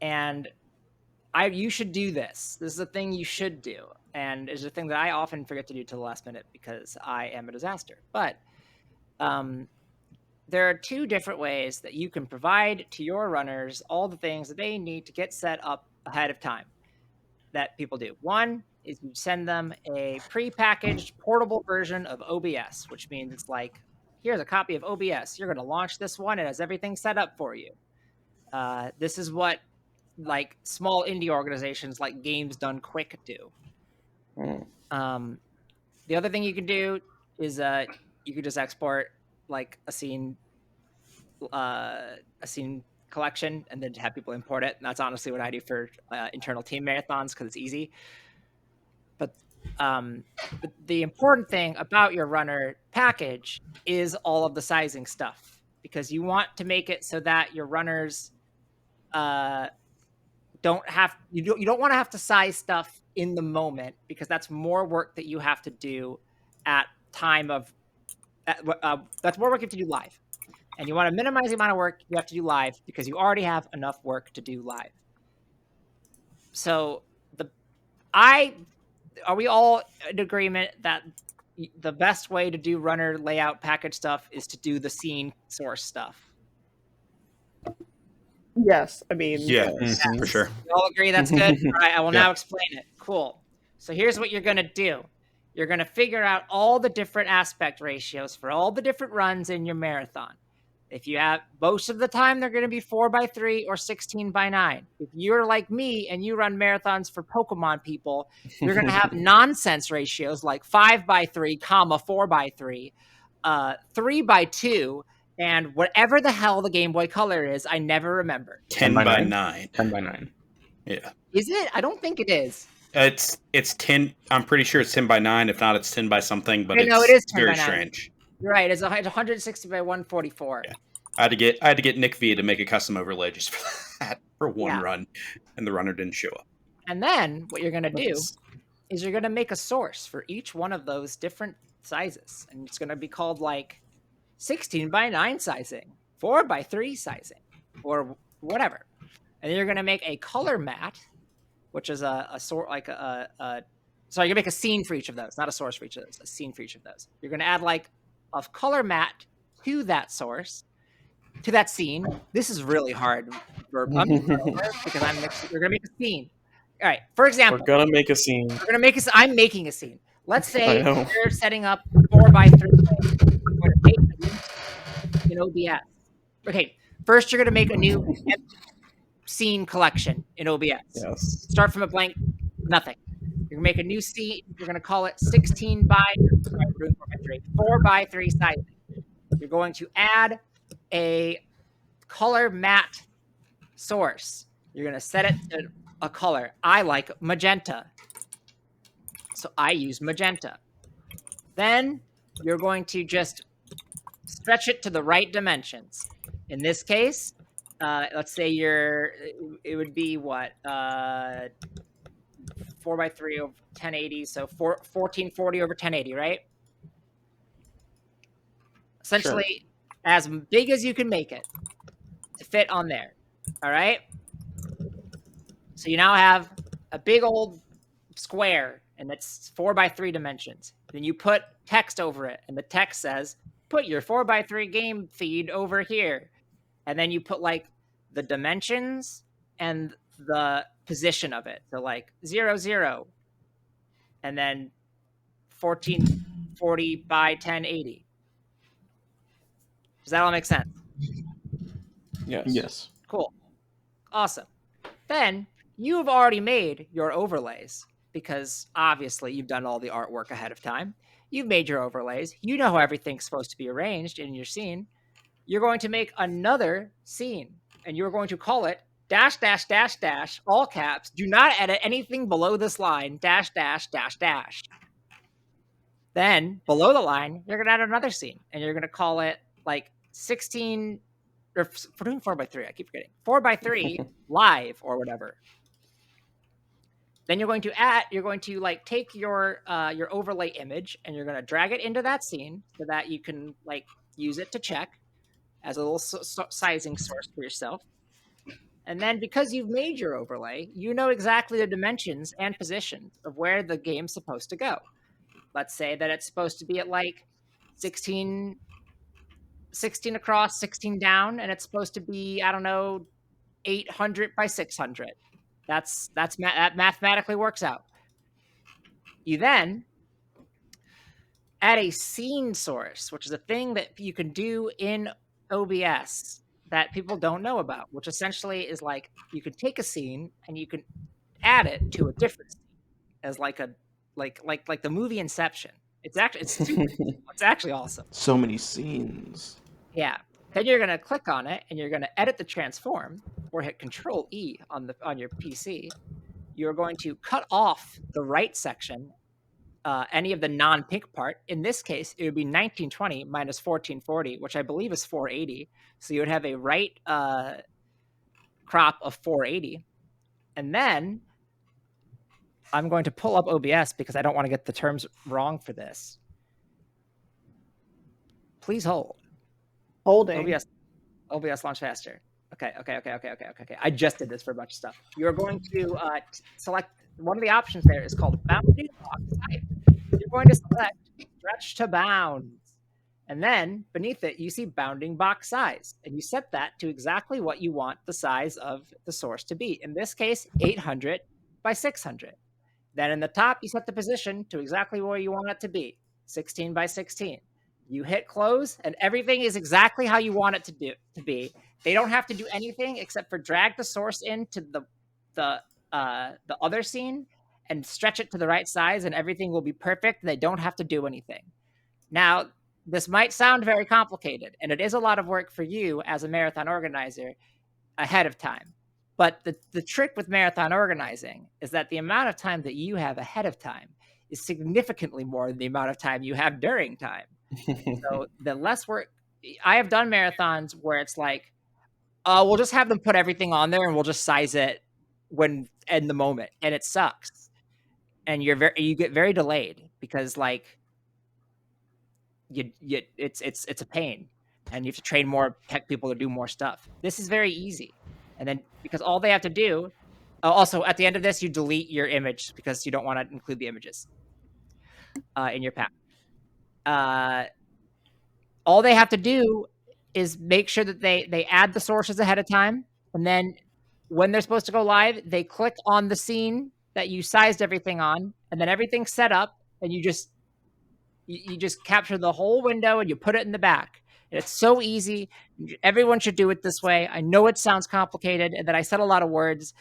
And you should do this. This is a thing you should do. And it's a thing that I often forget to do till the last minute because I am a disaster. But there are two different ways that you can provide to your runners all the things that they need to get set up ahead of time that people do. One is you send them a pre-packaged portable version of OBS, which means it's like, here's a copy of OBS. You're going to launch this one. It has everything set up for you. This is what like small indie organizations like Games Done Quick do. The other thing you can do is you could just export like a scene collection and then have people import it. And that's honestly what I do for internal team marathons because it's easy. But the important thing about your runner package is all of the sizing stuff, because you want to make it so that your runners don't want to have to size stuff in the moment, because that's more work that you have to do at time of that's more work you have to do live. And you want to minimize the amount of work you have to do live because you already have enough work to do live. So are we all in agreement that the best way to do runner layout package stuff is to do the scene source stuff? Yes, I mean, Yeah, for sure. You all agree that's good? All right, I will now explain it. Cool. So here's what you're going to do. You're going to figure out all the different aspect ratios for all the different runs in your marathon. If you have, most of the time, they're going to be 4x3 or 16x9. If you're like me and you run marathons for Pokemon people, you're going to have nonsense ratios like 5x3, 4x3, 3x2, and whatever the hell the Game Boy Color is, I never remember. 10x9. 10x9. Yeah. Is it? I don't think it is. It's 10. I'm pretty sure it's 10x9. If not, it's 10 by something. But No, it is 10 very by 9. strange. You're right. It's 160 by 144. Yeah. I had to get Nick V to make a custom overlay just for that for one run, and the runner didn't show up. And then what you're going to do is you're going to make a source for each one of those different sizes, and it's going to be called like 16x9 sizing, 4x3 sizing, or whatever. And then you're going to make a color mat, which is a sort like sorry, you're going to make a scene for each of those, not a source for each of those, a scene for each of those. You're going to add like a color mat to that source, to that scene. This is really hard for because we're going to make a scene. All right. For example, We're gonna make a scene. I'm making a scene. Let's say you're setting up 4x3 in OBS. Okay. First, you're going to make a new scene collection in OBS. Yes. Start from a blank, nothing. You're going to make a new scene. You're going to call it 4x3 sizing. You're going to add a color matte source. You're going to set it to a color. I like magenta, so I use magenta. Then you're going to just stretch it to the right dimensions. In this case, let's say it would be what 4x3 over 1080, so 1440 over 1080, right? Essentially, as big as you can make it to fit on there. All right. So you now have a big old square, and it's 4x3 dimensions. Then you put text over it, and the text says, "Put your 4x3 game feed over here." And then you put like the dimensions and the position of it. So like 0, 0, and then 1440 by 1080. Does that all make sense? Yes. Cool. Awesome. Then you've already made your overlays, because obviously you've done all the artwork ahead of time. You've made your overlays. You know how everything's supposed to be arranged in your scene. You're going to make another scene, and you're going to call it dash, dash, dash, dash, all caps. Do not edit anything below this line, dash, dash, dash, dash. Then below the line, you're going to add another scene, and you're going to call it like 16, or we're doing 4x3. I keep forgetting 4x3 live or whatever. Then you're going to like take your overlay image, and you're going to drag it into that scene so that you can like use it to check as a little sizing source for yourself. And then because you've made your overlay, you know exactly the dimensions and positions of where the game's supposed to go. Let's say that it's supposed to be at like 16 16 across, 16 down, and it's supposed to be, I don't know, 800 by 600. That mathematically works out. You then add a scene source, which is a thing that you can do in OBS that people don't know about, which essentially is like you can take a scene and you can add it to a different scene as like the movie Inception. It's actually awesome. So many scenes. Yeah. Then you're gonna click on it and you're gonna edit the transform or hit Control E on your PC. You're going to cut off the right section, any of the non-pink part. In this case, it would be 1920 minus 1440, which I believe is 480. So you would have a right crop of 480. And then I'm going to pull up OBS because I don't want to get the terms wrong for this. Please hold. Holding. OBS launch faster. Okay. I just did this for a bunch of stuff. You're going to select one of the options there is called bounding box type. You're going to select stretch to bounds. And then beneath it, you see bounding box size. And you set that to exactly what you want the size of the source to be. In this case, 800 by 600. Then in the top, you set the position to exactly where you want it to be, 16 by 16. You hit close, and everything is exactly how you want it to be. They don't have to do anything except for drag the source into the other scene and stretch it to the right size, and everything will be perfect. They don't have to do anything. Now, this might sound very complicated, and it is a lot of work for you as a marathon organizer ahead of time. But the trick with marathon organizing is that the amount of time that you have ahead of time is significantly more than the amount of time you have during time. So the less work, I have done marathons where it's like, we'll just have them put everything on there and we'll just size it when in the moment, and it sucks. And you get very delayed because like it's a pain, and you have to train more tech people to do more stuff. This is very easy, and then because all they have to do, also at the end of this, you delete your image because you don't want to include the images in your pack. All they have to do is make sure that they add the sources ahead of time, and then when they're supposed to go live, they click on the scene that you sized everything on, and then everything's set up, and you just capture the whole window and you put it in the back. And it's so easy. Everyone should do it this way. I know it sounds complicated, and that I said a lot of words,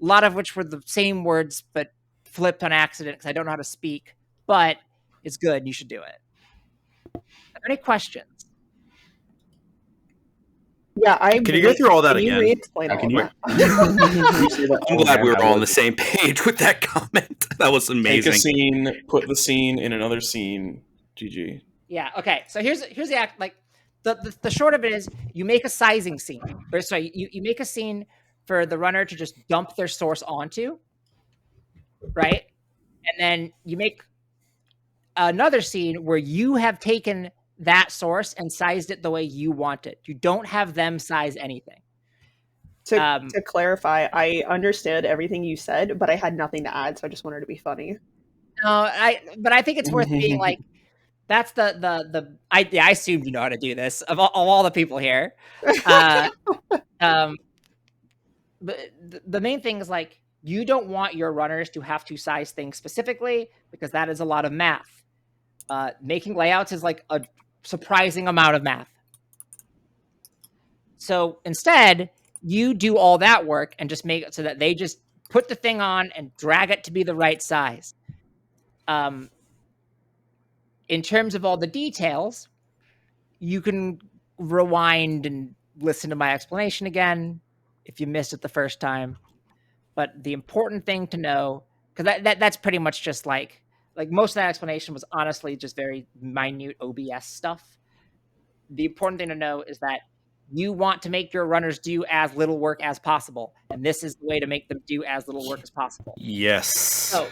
a lot of which were the same words but flipped on accident because I don't know how to speak. But it's good. And you should do it. Are there any questions? Yeah, Can you go through all that again? Re-explain all Can you? that. I'm glad we were all on the same page with that comment. That was Take amazing. a scene, put the scene in another scene. GG. Yeah. Okay. So here's the act. Like the short of it is, you make a sizing scene. Or sorry, you make a scene for the runner to just dump their source onto, right? And then you make another scene where you have taken that source and sized it the way you want it. You don't have them size anything. To clarify, I understood everything you said, but I had nothing to add, so I just wanted to be funny. No, but I think it's worth being like, that's I assumed you know how to do this of all the people here. But the main thing is like, you don't want your runners to have to size things specifically because that is a lot of math. Making layouts is like a surprising amount of math. So instead, you do all that work and just make it so that they just put the thing on and drag it to be the right size. In terms of all the details, you can rewind and listen to my explanation again if you missed it the first time. But the important thing to know, because that's pretty much just like most of that explanation was honestly just very minute OBS stuff. The important thing to know is that you want to make your runners do as little work as possible. And this is the way to make them do as little work as possible. Yes. So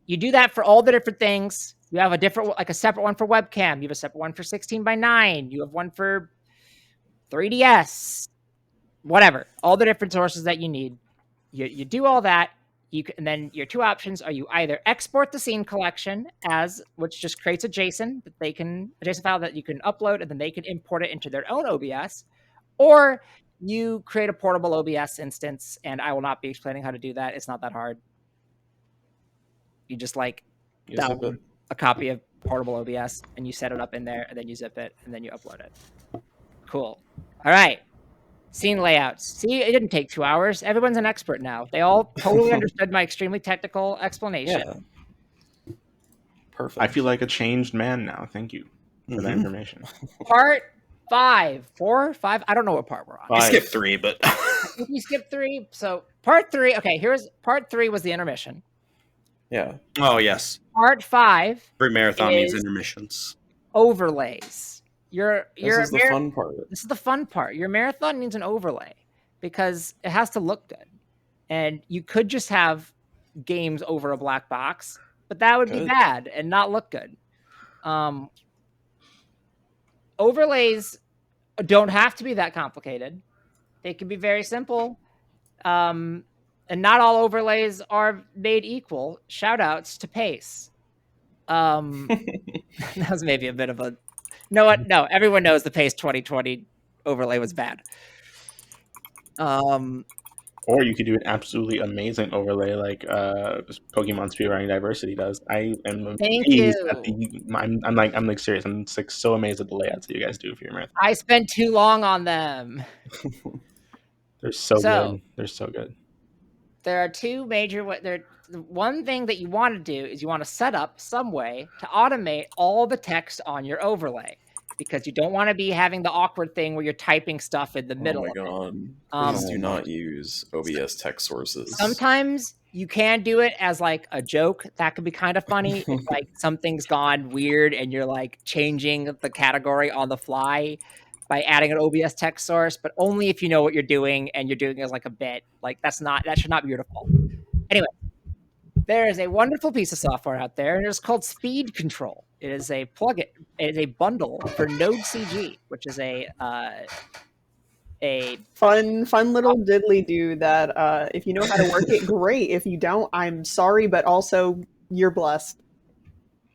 you do that for all the different things. You have a separate one for webcam. You have a separate one for 16 by 9. You have one for 3DS, whatever, all the different sources that you need. You do all that. and then your two options are you either export the scene collection which just creates a JSON file that you can upload, and then they can import it into their own OBS, or you create a portable OBS instance, and I will not be explaining how to do that. It's not that hard. You just download a copy of portable OBS and you set it up in there, and then you zip it, and then you upload it. Cool. All right. Scene layouts. See, it didn't take 2 hours. Everyone's an expert now. They all totally understood my extremely technical explanation. Yeah. Perfect. I feel like a changed man now. Thank you for that information. Part 5, 4, 5. I don't know what part we're on. I skipped 3, but I think we skipped 3. So part 3. Okay, here's part 3 was the intermission. Yeah. Oh yes. Part 5. Every marathon needs intermissions. Overlays. This is the fun part. This is the fun part. Your marathon needs an overlay because it has to look good. And you could just have games over a black box, but that would be bad and not look good. Overlays don't have to be that complicated. They can be very simple. And not all overlays are made equal. Shout outs to Pace. That was maybe a bit of a... No, everyone knows the Pace 2020 overlay was bad. Or you could do an absolutely amazing overlay like Pokemon Speedrunning Diversity does. I am amazed at I'm like serious. I'm like so amazed at the layouts that you guys do for your marathon. I spent too long on them. They're so good. They're so good. There are two major... One thing that you want to do is you want to set up some way to automate all the text on your overlay, because you don't want to be having the awkward thing where you're typing stuff in the middle. Oh my god! Please do not use OBS text sources. Sometimes you can do it as like a joke. That could be kind of funny. If like something's gone weird and you're like changing the category on the fly by adding an OBS text source, but only if you know what you're doing and you're doing it as like a bit. Like that should not be beautiful. Anyway. There is a wonderful piece of software out there, and it's called Speed Control. It is a plugin. It is a bundle for Node CG, which is a fun little diddly do that if you know how to work it, great. If you don't, I'm sorry, but also you're blessed.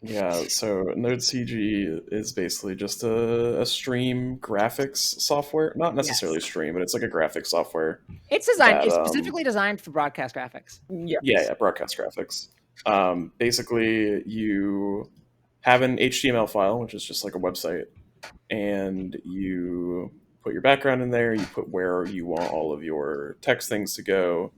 Yeah, so Node CG is basically just a stream graphics software. Not necessarily stream, but it's like a graphics software. It's designed. It's specifically designed for broadcast graphics. Yeah, broadcast graphics. Basically, you have an HTML file, which is just like a website, and you put your background in there. You put where you want all of your text things to go,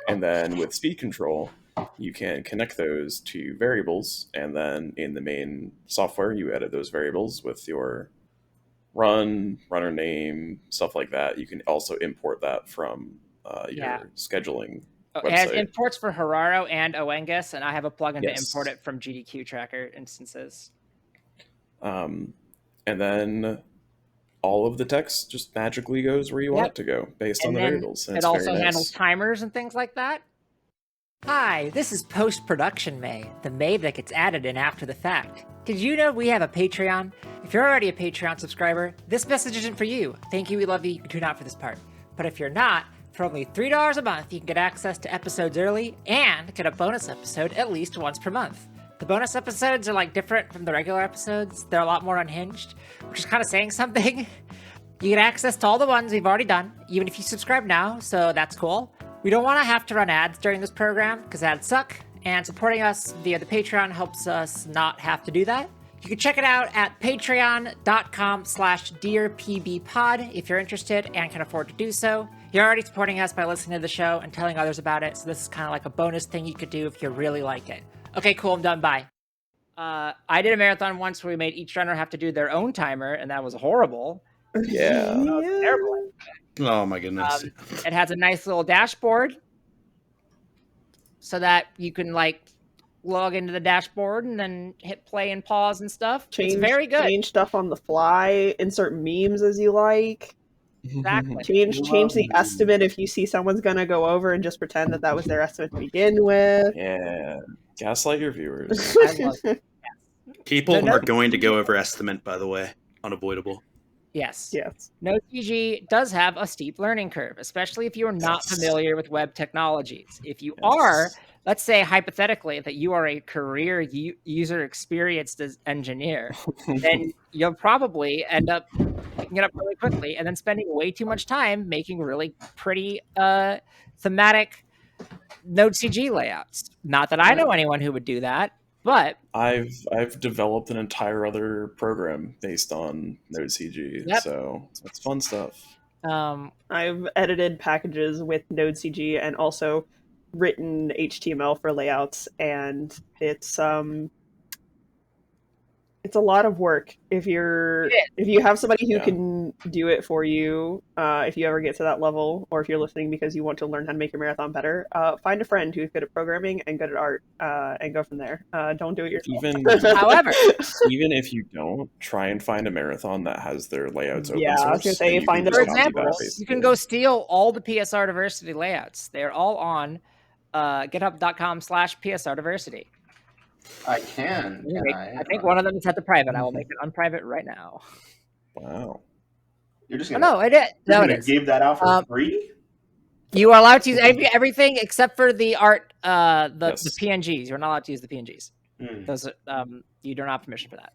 and then with Speed Control, you can connect those to variables, and then in the main software, you edit those variables with your runner name, stuff like that. You can also import that from your scheduling website. It has imports for Hararo and Oengus, and I have a plugin to import it from GDQ tracker instances. And then all of the text just magically goes where you want it to go based on the variables. And it also handles timers and things like that. Hi, this is post-production May, the May that gets added in after the fact. Did you know we have a Patreon? If you're already a Patreon subscriber, this message isn't for you. Thank you, we love you, you can tune out for this part. But if you're not, for only $3 a month, you can get access to episodes early and get a bonus episode at least once per month. The bonus episodes are like different from the regular episodes. They're a lot more unhinged, which is kind of saying something. You get access to all the ones we've already done, even if you subscribe now, so that's cool. We don't want to have to run ads during this program, because ads suck, and supporting us via the Patreon helps us not have to do that. You can check it out at patreon.com/DearPBpod if you're interested and can afford to do so. You're already supporting us by listening to the show and telling others about it, so this is kind of like a bonus thing you could do if you really like it. Okay, cool, I'm done, bye. I did a marathon once where we made each runner have to do their own timer, and that was horrible. Yeah. That was terrible. Oh my goodness. It has a nice little dashboard so that you can like log into the dashboard and then hit play and pause and stuff. It's very good. Change stuff on the fly, insert memes as you like. Exactly. Change the estimate if you see someone's gonna go over, and just pretend that was their estimate to begin with. Yeah. Gaslight your viewers. I love it. People are going to go over estimate, by the way. Unavoidable. Yes. Yes. Node CG does have a steep learning curve, especially if you are not familiar with web technologies. If you are, let's say hypothetically that you are a career user experience engineer, then you'll probably end up picking it up really quickly and then spending way too much time making really pretty thematic Node CG layouts. Not that I know anyone who would do that, but I've developed an entire other program based on Node CG, Yep. so it's fun stuff. I've edited packages with Node CG and also written HTML for layouts, and it's a lot of work if you have somebody who Yeah. can do it for you. If you ever get to that level, or if you're listening because you want to learn how to make your marathon better, find a friend who's good at programming and good at art, and go from there. Don't do it yourself. However, even if you don't, try and find a marathon that has their layouts open Yeah, source. I was gonna say, and you find can it for just open copy example, that, source. you can basically. go steal all the PSR diversity layouts. They're all on github.com/PSR diversity. I can. I think one of them is set to private. I will make it unprivate right now. Wow. You're just Oh, gonna, no, it is. you're No, it gonna is. give that out for free? You are allowed to use everything except for the art, the Yes. PNGs. You're not allowed to use the PNGs. Mm. Those are, you don't have permission for that.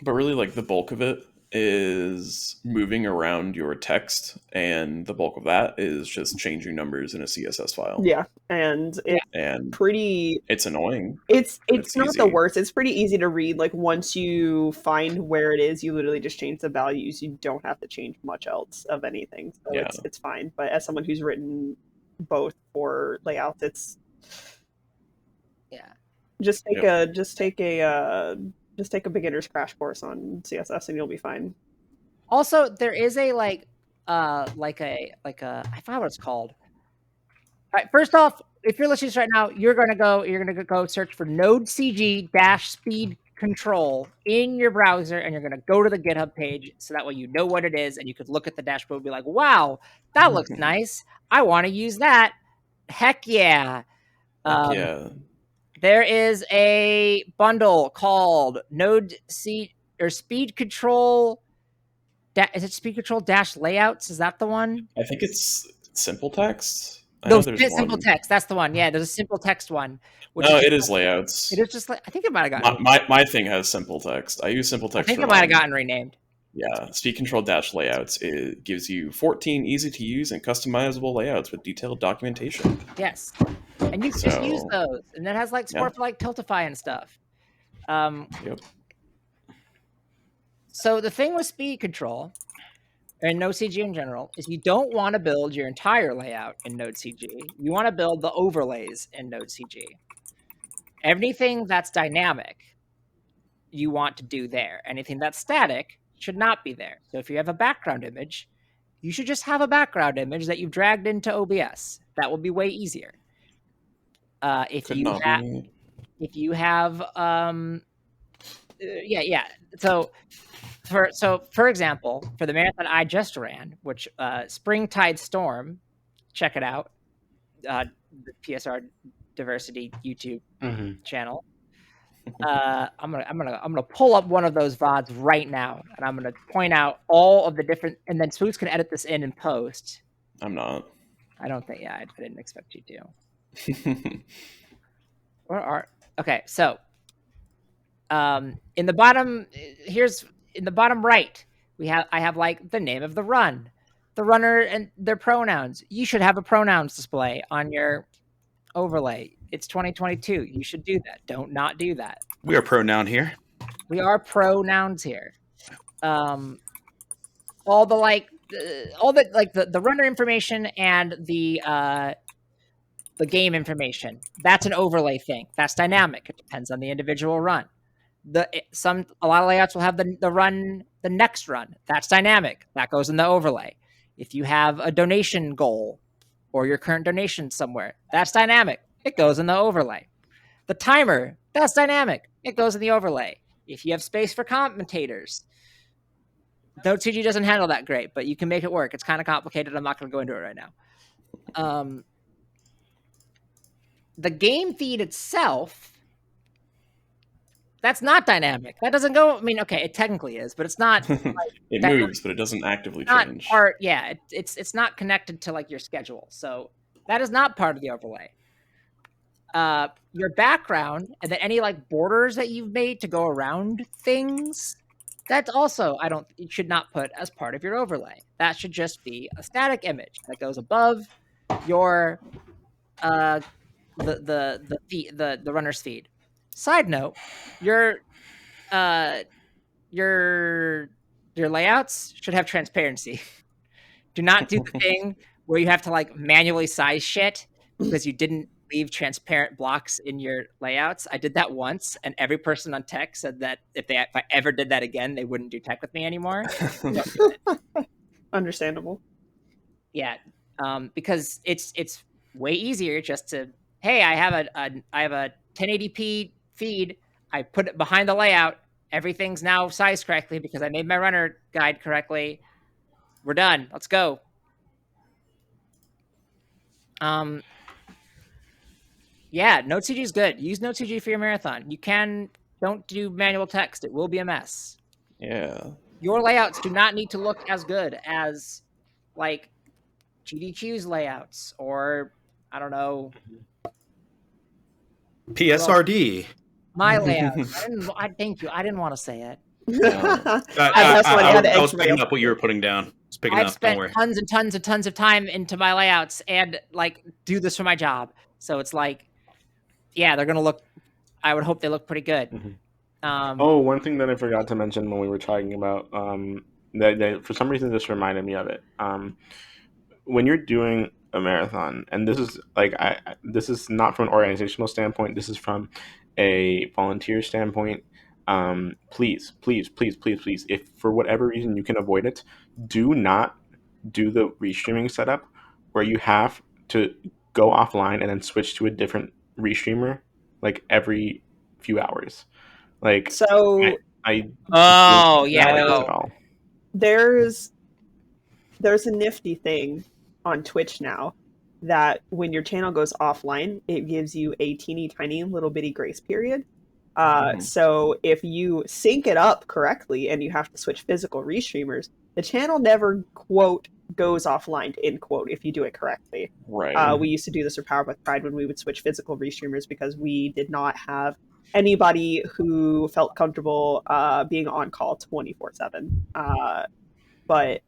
But really, like, the bulk of it is moving around your text, and the bulk of that is just changing numbers in a CSS file. Yeah, and it's And pretty. it's annoying. It's It's not the easy. worst. It's pretty easy to read. Like, once you find where it is, you literally just change the values. You don't have to change much else of anything. So Yeah. it's fine. But as someone who's written both for layouts, it's Yeah. just take a beginner's crash course on CSS and you'll be fine. Also, there is a I forgot what it's called. All right, first off, if you're listening to this right now, you're gonna go search for Node CG speed control in your browser, and you're gonna go to the GitHub page, so that way you know what it is, and you could look at the dashboard and be like, "Wow, that looks nice. I want to use that." Heck yeah! Yeah. There is a bundle called Node C or Speed Control. Is it Speed Control dash layouts? Is that the one? I think it's simple text. I No, know there's simple one. text. That's the one. Yeah, there's a simple text one. Which No, is it is layouts. It is just like I think it might have gotten. My thing has simple text. I use simple I text. think for it might have mine. gotten renamed. Yeah, speed control dash layouts. It gives you 14 easy to use and customizable layouts with detailed documentation. Yes, and you can just use those, and that has like support for like Tiltify and stuff. Yep. So the thing with speed control and Node CG in general is you don't want to build your entire layout in Node CG. You want to build the overlays in Node CG. Everything that's dynamic, you want to do there. Anything that's static should not be there. So if you have a background image, you should just have a background image that you've dragged into OBS. That will be way easier. If you have So for example, for the marathon I just ran, which Springtide Storm, check it out, the PSR Diversity YouTube channel. I'm gonna pull up one of those VODs right now, and I'm gonna point out all of the different, and then Spooks can edit this in post. I'm not. I don't think. Yeah, I didn't expect you to. Okay, so in the bottom right, I have like the name of the run, the runner and their pronouns. You should have a pronouns display on your overlay. It's 2022. You should do that. Don't not do that. We are pronoun here. We are pronouns here. All the runner information and the game information. That's an overlay thing. That's dynamic. It depends on the individual run. A lot of layouts will have the next run. That's dynamic. That goes in the overlay. If you have a donation goal or your current donation somewhere, that's dynamic. It goes in the overlay. The timer, that's dynamic. It goes in the overlay. If you have space for commentators, Node CG doesn't handle that great, but you can make it work. It's kind of complicated. I'm not going to go into it right now. The game feed itself, that's not dynamic. That doesn't go. I mean, okay, it technically is, but it's not. It moves, but it doesn't actively change. It's not connected to like your schedule, so that is not part of the overlay. your background and then any like borders that you've made to go around things. That's also you should not put as part of your overlay. That should just be a static image that goes above your the runner's feed. Side note, your layouts should have transparency. Do not do the thing where you have to like manually size shit because you didn't leave transparent blocks in your layouts. I did that once, and every person on tech said that if I ever did that again, they wouldn't do tech with me anymore. Don't do it. Understandable. Yeah, because it's way easier just to, hey, I have a 1080p feed. I put it behind the layout. Everything's now sized correctly because I made my runner guide correctly. We're done. Let's go. Yeah, NoteCG is good. Use NoteCG for your marathon. Don't do manual text. It will be a mess. Yeah. Your layouts do not need to look as good as like GDQ's layouts or I don't know. PSRD. My layout. Thank you. I didn't want to say it. I was picking up what you were putting down. I've spent tons and tons and tons of time into my layouts and like do this for my job. So it's like, yeah, they're gonna look. I would hope they look pretty good. Mm-hmm. One thing that I forgot to mention when we were talking about that for some reason this reminded me of it. When you're doing a marathon, and this is like this is not from an organizational standpoint. This is from a volunteer standpoint. Please, if for whatever reason you can avoid it, do not do the restreaming setup where you have to go offline and then switch to a different restreamer like every few hours. Like so, I at all. There's a nifty thing on Twitch now that when your channel goes offline, it gives you a teeny tiny little bitty grace period. So if you sync it up correctly and you have to switch physical restreamers, the channel never, quote, goes offline, end quote, if you do it correctly. Right. We used to do this for Powered with Pride when we would switch physical restreamers because we did not have anybody who felt comfortable being on call 24/7. But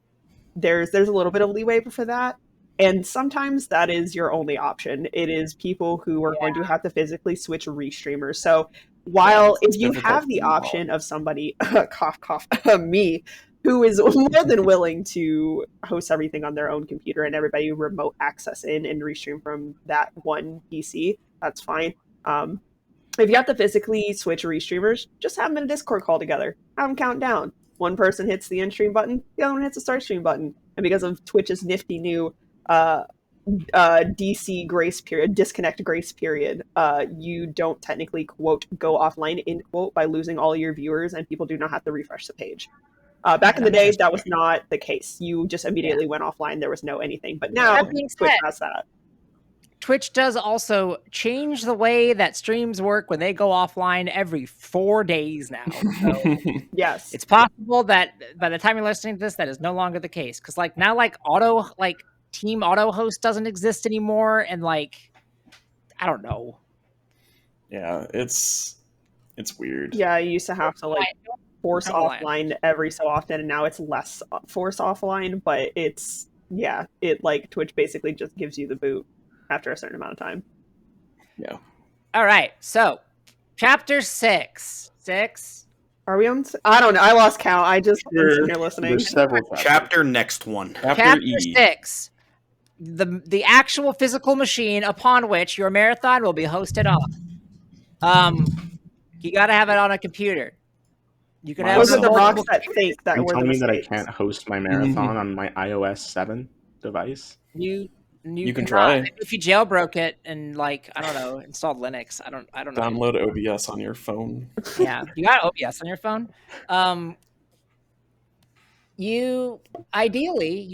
there's a little bit of leeway for that. And sometimes that is your only option. It is people who are going to have to physically switch restreamers. So while if you have the option of somebody, cough, cough, me, who is more than willing to host everything on their own computer and everybody remote access in and restream from that one PC, that's fine. If you have to physically switch restreamers, just have them in a Discord call together. Have them count down. One person hits the end stream button, the other one hits the start stream button. And because of Twitch's nifty new DC grace period, disconnect grace period, you don't technically, quote, go offline, end quote, by losing all your viewers, and people do not have to refresh the page. Back in the day, that was not the case. You just immediately went offline. There was no anything. But now Twitch has that. Twitch does also change the way that streams work when they go offline every 4 days now. So yes, it's possible that by the time you're listening to this, that is no longer the case. Because like now, like Team Auto Host doesn't exist anymore, and like I don't know. Yeah, it's weird. Yeah, you used to have to like force offline every so often, and now it's less force offline. But it's it like Twitch basically just gives you the boot after a certain amount of time. Yeah. All right. So, chapter 6. 6. Are we on? I don't know. I lost count. I just sitting here listening. There's several chapter next one. Chapter 6. The actual physical machine upon which your marathon will be hosted off. You got to have it on a computer. You can have those are the rocks that think that were telling the me that I mistakes. can't host my marathon on my iOS 7 device. You can try. If you jailbroke it and like I don't know, installed Linux. I don't know. Download OBS on your phone. Yeah, you got OBS on your phone. You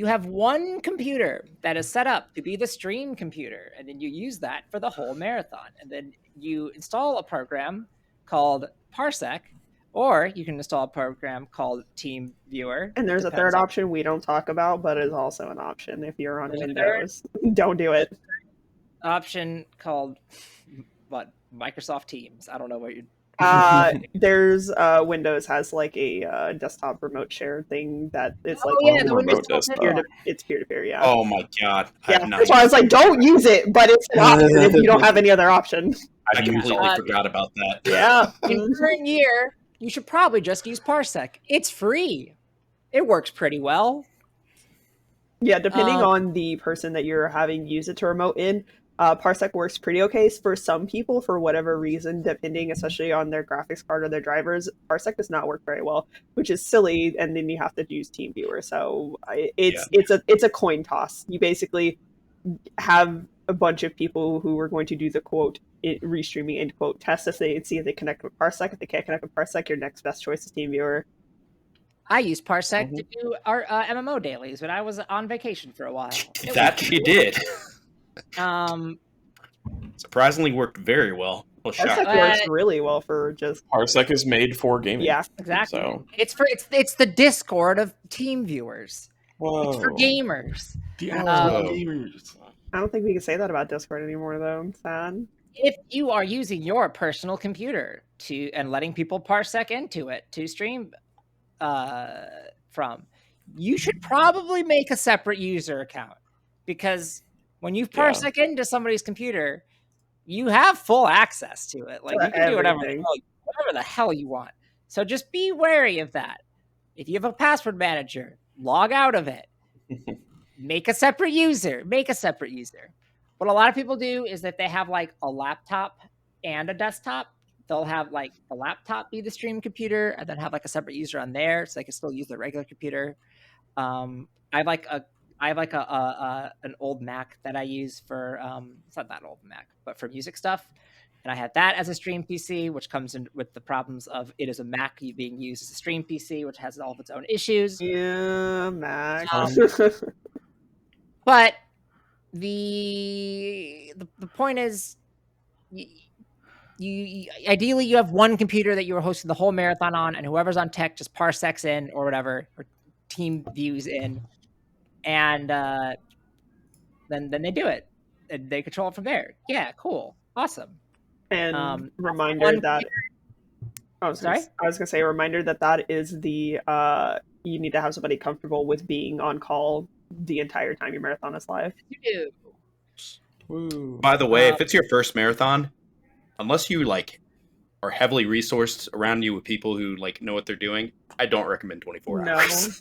have one computer that is set up to be the stream computer, and then you use that for the whole marathon. And then you install a program called Parsec, or you can install a program called Team Viewer. And there's a third option we don't talk about, but is also an option if you're on Windows. Don't do it. Option called what, Microsoft Teams. I don't know what you're. There's Windows has like a desktop remote share thing that it's like yeah, the remote Windows desktop. it's peer-to-peer, yeah. Oh my god. Yeah, I've not that's why I was like, don't use it, but it's an option if you don't have any other option. I completely forgot about that. Yeah. In current year, you should probably just use Parsec. It's free. It works pretty well. Yeah, depending on the person that you're having use it to remote in, Parsec works pretty okay for some people for whatever reason, depending especially on their graphics card or their drivers. Parsec does not work very well, which is silly, and then you have to use TeamViewer. So it's a coin toss. You basically have a bunch of people who are going to do the quote restreaming end quote test if they see if they connect with Parsec. If they can't connect with Parsec, your next best choice is TeamViewer. I used Parsec to do our MMO dailies when I was on vacation for a while. That she did. Surprisingly worked very well. Parsec works really well for just Parsec is made for gaming. Yeah, exactly. So it's the Discord of team viewers. whoa. It's for gamers. gamers. I don't think we can say that about Discord anymore, though. Sad. If you are using your personal computer and letting people Parsec into it to stream from, you should probably make a separate user account, because when you Parsec into somebody's computer, you have full access to it. Like, you can do whatever the hell you want. So just be wary of that. If you have a password manager, log out of it. Make a separate user. What a lot of people do is that they have like a laptop and a desktop. They'll have like the laptop be the stream computer and then have like a separate user on there so they can still use their regular computer. I have like an old Mac that I use for it's not that old Mac, but for music stuff. And I had that as a stream PC, which comes in with the problems of it is a Mac being used as a stream PC, which has all of its own issues. Yeah, Mac. But the point is, you ideally you have one computer that you are hosting the whole marathon on, and whoever's on tech just parsecs in or whatever, or team views in, and then they do it, and they control it from there. Yeah, cool, awesome. And reminder that I was gonna say a reminder that is the you need to have somebody comfortable with being on call the entire time your marathon is live. You do. Woo. By the way, if it's your first marathon, unless you like are heavily resourced around you with people who like know what they're doing, I don't recommend 24 hours.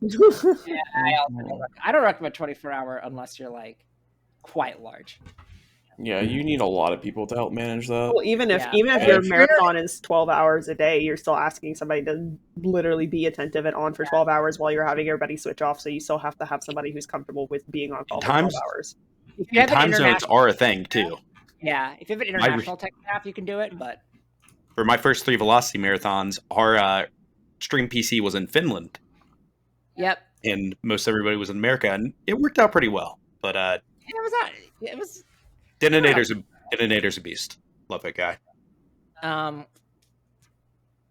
Yeah, I don't recommend 24-hour unless you're like quite large. Yeah, you need a lot of people to help manage that. Well, even if your marathon is 12 hours a day, you're still asking somebody to literally be attentive and on for 12 hours while you're having everybody switch off. So you still have to have somebody who's comfortable with being on call for 12 hours. Time zones are a thing too. Yeah, if you have an international tech staff, you can do it. But for my first 3 Velocity marathons, our stream PC was in Finland. Yep. And most everybody was in America, and it worked out pretty well. But it was. Detonator's a beast. Love that guy.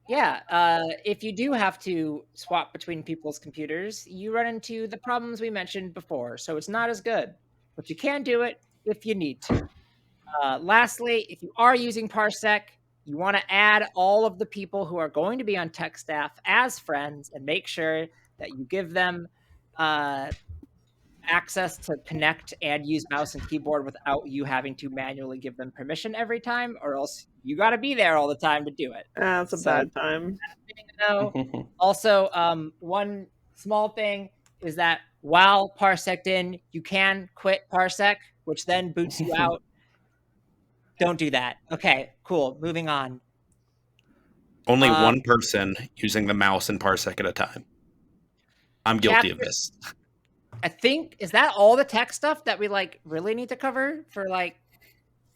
If you do have to swap between people's computers, you run into the problems we mentioned before. So it's not as good, but you can do it if you need to. Lastly, if you are using Parsec, you want to add all of the people who are going to be on tech staff as friends and make sure that you give them access to connect and use mouse and keyboard without you having to manually give them permission every time, or else you got to be there all the time to do it. That's a bad time. Also, one small thing is that while parseced in, you can quit Parsec, which then boots you out. Don't do that. Okay, cool. Moving on. Only one person using the mouse and Parsec at a time. I'm guilty of this. I think, is that all the tech stuff that we like really need to cover for like,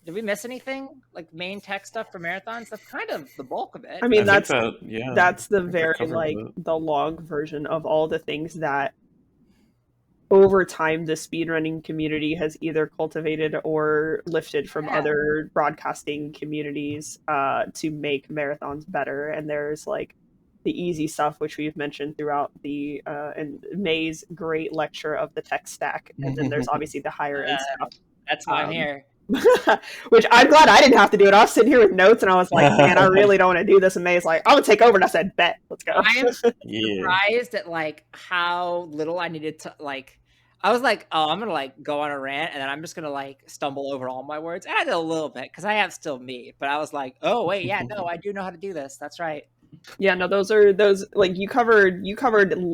did we miss anything? Like main tech stuff for marathons? That's kind of the bulk of it. I mean, that's the very like the log version of all the things that over time the speedrunning community has either cultivated or lifted from other broadcasting communities to make marathons better. And there's like the easy stuff, which we've mentioned throughout the and May's great lecture of the tech stack. And then there's obviously the higher end stuff. That's why I'm here. Which I'm glad I didn't have to do it. I was sitting here with notes, and I was like, man, I really don't want to do this. And May's like, I'm gonna take over, and I said, bet, let's go. I am Yeah. surprised at like how little I needed to like. I was like, oh, I'm gonna like go on a rant, and then I'm just gonna like stumble over all my words. And I did a little bit because I am still me. But I was like, oh wait, yeah, no, I do know how to do this. That's right. Yeah, no, those like you covered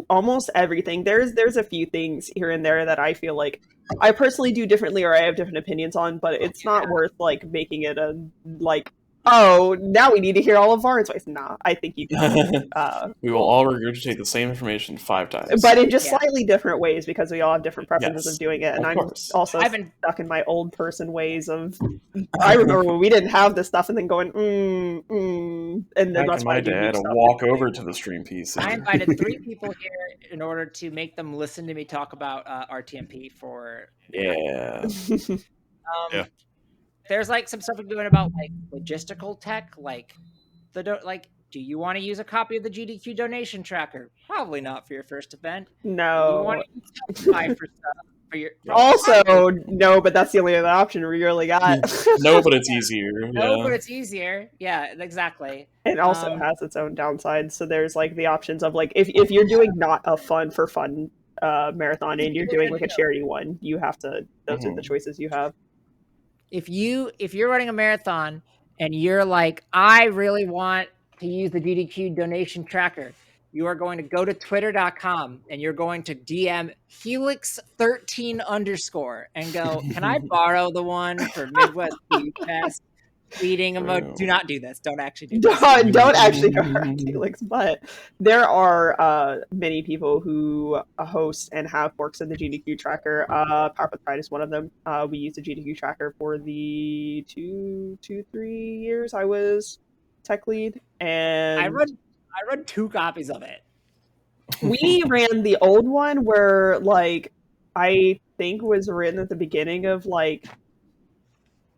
almost everything. There's a few things here and there that I feel like I personally do differently or I have different opinions on, but it's not worth like making it a like, oh, now we need to hear all of Varin's voice. Nah, I think you can. We will all regurgitate the same information 5 times. But in just Yeah. slightly different ways because we all have different preferences Yes, of doing it. And of I'm course. also I've been stuck in my old person ways of I remember when we didn't have this stuff and then going, and then Back that's in why my I do day, I new had to stuff. walk over to the stream piece. I And, invited 3 people here in order to make them listen to me talk about RTMP for. yeah. Yeah. There's like some stuff we're doing about like logistical tech, like do you want to use a copy of the GDQ donation tracker? Probably not for your first event. Do you No. want to use Shopify for stuff for your Also, no, but that's the only other option we really got. No, but it's easier. No, Yeah. but it's easier. Yeah, exactly. It also has its own downsides. So there's like the options of like if you're doing not a fun marathon and you're doing like a charity one, you have to those are the choices you have. If you're running a marathon and you're like, I really want to use the GDQ donation tracker, you are going to go to twitter.com and you're going to DM Helix13_ and go, can I borrow the one for Midwest Food Fest? Eating emoji. Do not do this. Don't actually do this. Don't actually go around Helix, but there are many people who host and have works in the GDQ tracker. Power with Pride is one of them. We used the GDQ tracker for the 3 years I was tech lead, and I run 2 copies of it. we ran the old one where like I think was written at the beginning of like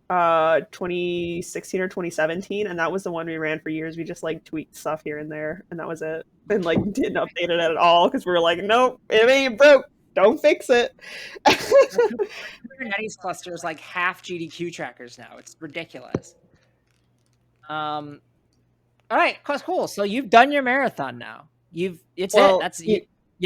2016 or 2017, and that was the one we ran for years. We just like tweaked stuff here and there, and that was it. And like didn't update it at all because we were like, nope, it ain't broke. Don't fix it. Kubernetes cluster is like half GDQ trackers now. It's ridiculous. All right, cool. So you've done your marathon now. You did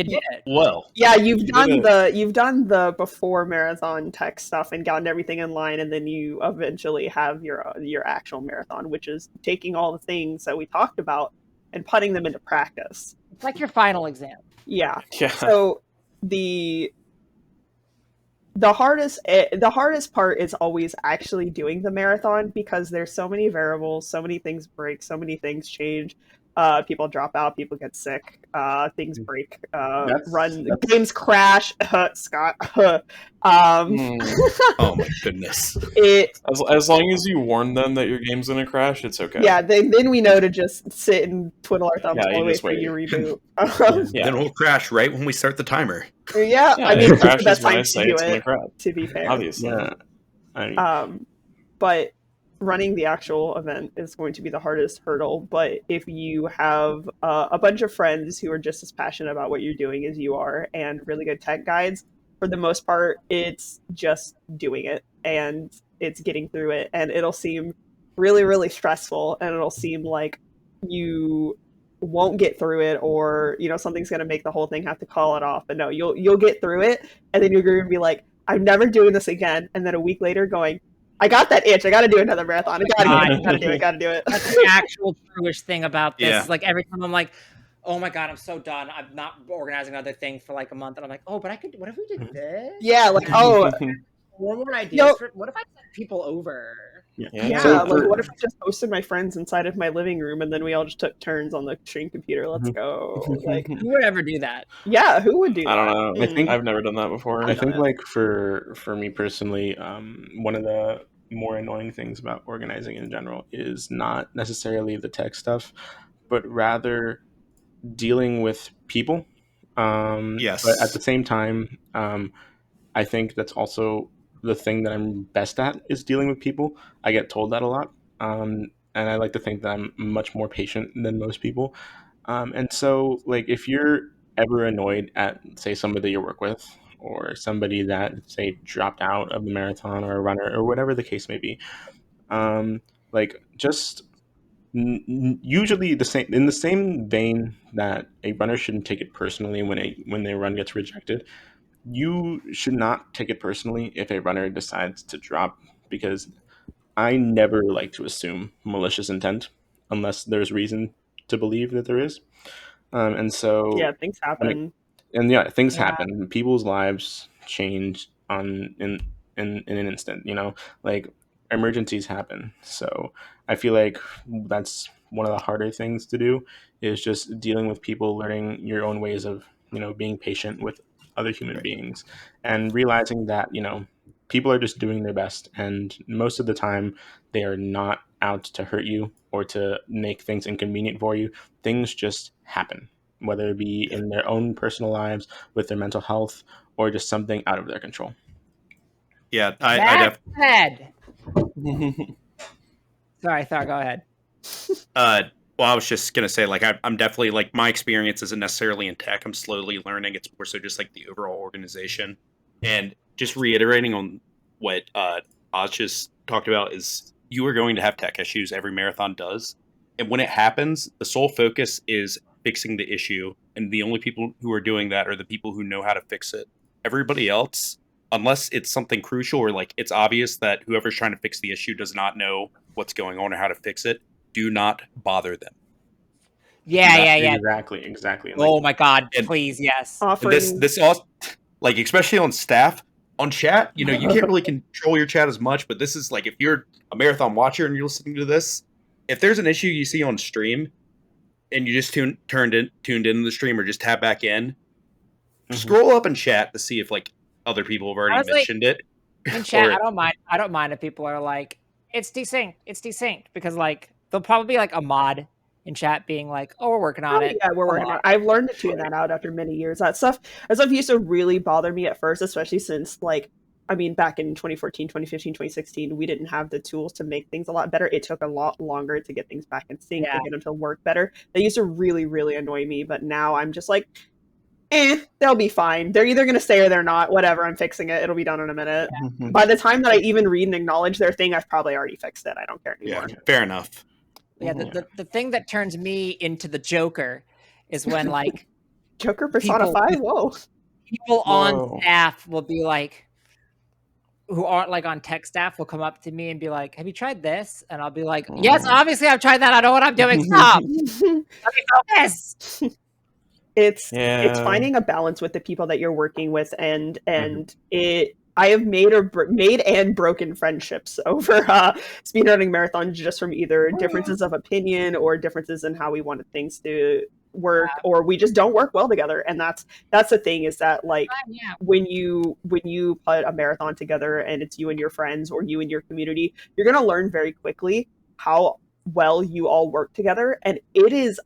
it. Well, Yeah, you've done the before marathon tech stuff and gotten everything in line, and then you eventually have your actual marathon, which is taking all the things that we talked about and putting them into practice. It's like your final exam. Yeah. Yeah. So the hardest part is always actually doing the marathon because there's so many variables, so many things break, so many things change. People drop out, people get sick, things break, games crash. Scott. oh my goodness! As long as you warn them that your game's gonna crash, it's okay. Yeah, then we know to just sit and twiddle our thumbs Yeah, while you we wait just for wait. you to reboot. Yeah. Then we'll crash right when we start the timer. Yeah, Yeah, I mean, it it's the crashes best when I time say to do it's gonna it, crash. to be fair. Obviously. Yeah. But running the actual event is going to be the hardest hurdle. But if you have a bunch of friends who are just as passionate about what you're doing as you are and really good tech guides, for the most part, it's just doing it and it's getting through it. And it'll seem really, really stressful, and it'll seem like you won't get through it, or something's going to make the whole thing have to call it off. But no, you'll get through it, and then you're going to be like, I'm never doing this again. And then a week later going, I got that itch. I got to do another marathon. I got to do it. Got to do it. That's the actual truish thing about this. Yeah. Like every time I'm like, oh my God, I'm so done. I'm not organizing another thing for like a month. And I'm like, oh, but I could, what if we did this? Yeah, like, oh, One more idea. What if I sent people over? yeah, So like what if I just hosted my friends inside of my living room and then we all just took turns on the stream computer? Let's go. Like, Who would ever do that? yeah, who would do that? I don't know. I think I've never done that before. I think like for me personally, one of the more annoying things about organizing in general is not necessarily the tech stuff, but rather dealing with people. Yes. But at the same time, I think that's also the thing that I'm best at is dealing with people. I get told that a lot. And I like to think that I'm much more patient than most people. And so like if you're ever annoyed at say somebody that you work with, or somebody that, say, dropped out of the marathon, or a runner, or whatever the case may be. Like, just usually the same, in the same vein that a runner shouldn't take it personally when their run gets rejected, you should not take it personally if a runner decides to drop, because I never like to assume malicious intent unless there's reason to believe that there is. And so, Yeah, things when it, happen. and yeah, things Yeah. happen. People's lives change in an instant. Like, emergencies happen. So I feel like that's one of the harder things to do, is just dealing with people, learning your own ways of being patient with other human beings, and realizing that people are just doing their best, and most of the time they are not out to hurt you or to make things inconvenient for you. Things just happen, whether it be in their own personal lives, with their mental health, or just something out of their control. Yeah, That said, sorry, Thar, go ahead. Well, I was just gonna say, like, I'm definitely, like, my experience isn't necessarily in tech. I'm slowly learning. It's more so just like the overall organization, and just reiterating on what Oz just talked about is you are going to have tech issues. Every marathon does, and when it happens, the sole focus is fixing the issue, and the only people who are doing that are the people who know how to fix it. Everybody else, unless it's something crucial or like it's obvious that whoever's trying to fix the issue does not know what's going on or how to fix it, do not bother them. Yeah. Exactly. And, like, Oh my God, And- please, yes. And Offering this all, like, especially on staff, on chat, you can't really control your chat as much, but this is like, if you're a marathon watcher and you're listening to this, if there's an issue you see on stream and you just tuned into the stream or just tap back in, scroll up in chat to see if like other people have already Honestly, mentioned it. in chat, Or- I don't mind if people are like, it's desynced, because like there'll probably be like a mod in chat being like, oh, we're working on it. Yeah, we're working on it. I've learned to tune that out after many years. That stuff used to really bother me at first, especially since, like, I mean, back in 2014, 2015, 2016, we didn't have the tools to make things a lot better. It took a lot longer to get things back in sync, to get them to work better. They used to really, really annoy me, but now I'm just like, they'll be fine. They're either going to stay or they're not. Whatever, I'm fixing it. It'll be done in a minute. Yeah. By the time that I even read and acknowledge their thing, I've probably already fixed it. I don't care anymore. Yeah, fair enough. Yeah, the thing that turns me into the Joker is when like Joker Persona 5? Whoa. People on staff will be like, who aren't like on tech staff will come up to me and be like, have you tried this? And I'll be like, yes, obviously I've tried that. I know what I'm doing. Stop. Let me focus. It's finding a balance with the people that you're working with, and I have made and broken friendships over speedrunning marathons, just from either differences of opinion or differences in how we wanted things to work, or we just don't work well together. And that's the thing, is that, like, when you put a marathon together and it's you and your friends or you and your community, you're going to learn very quickly how well you all work together. And it is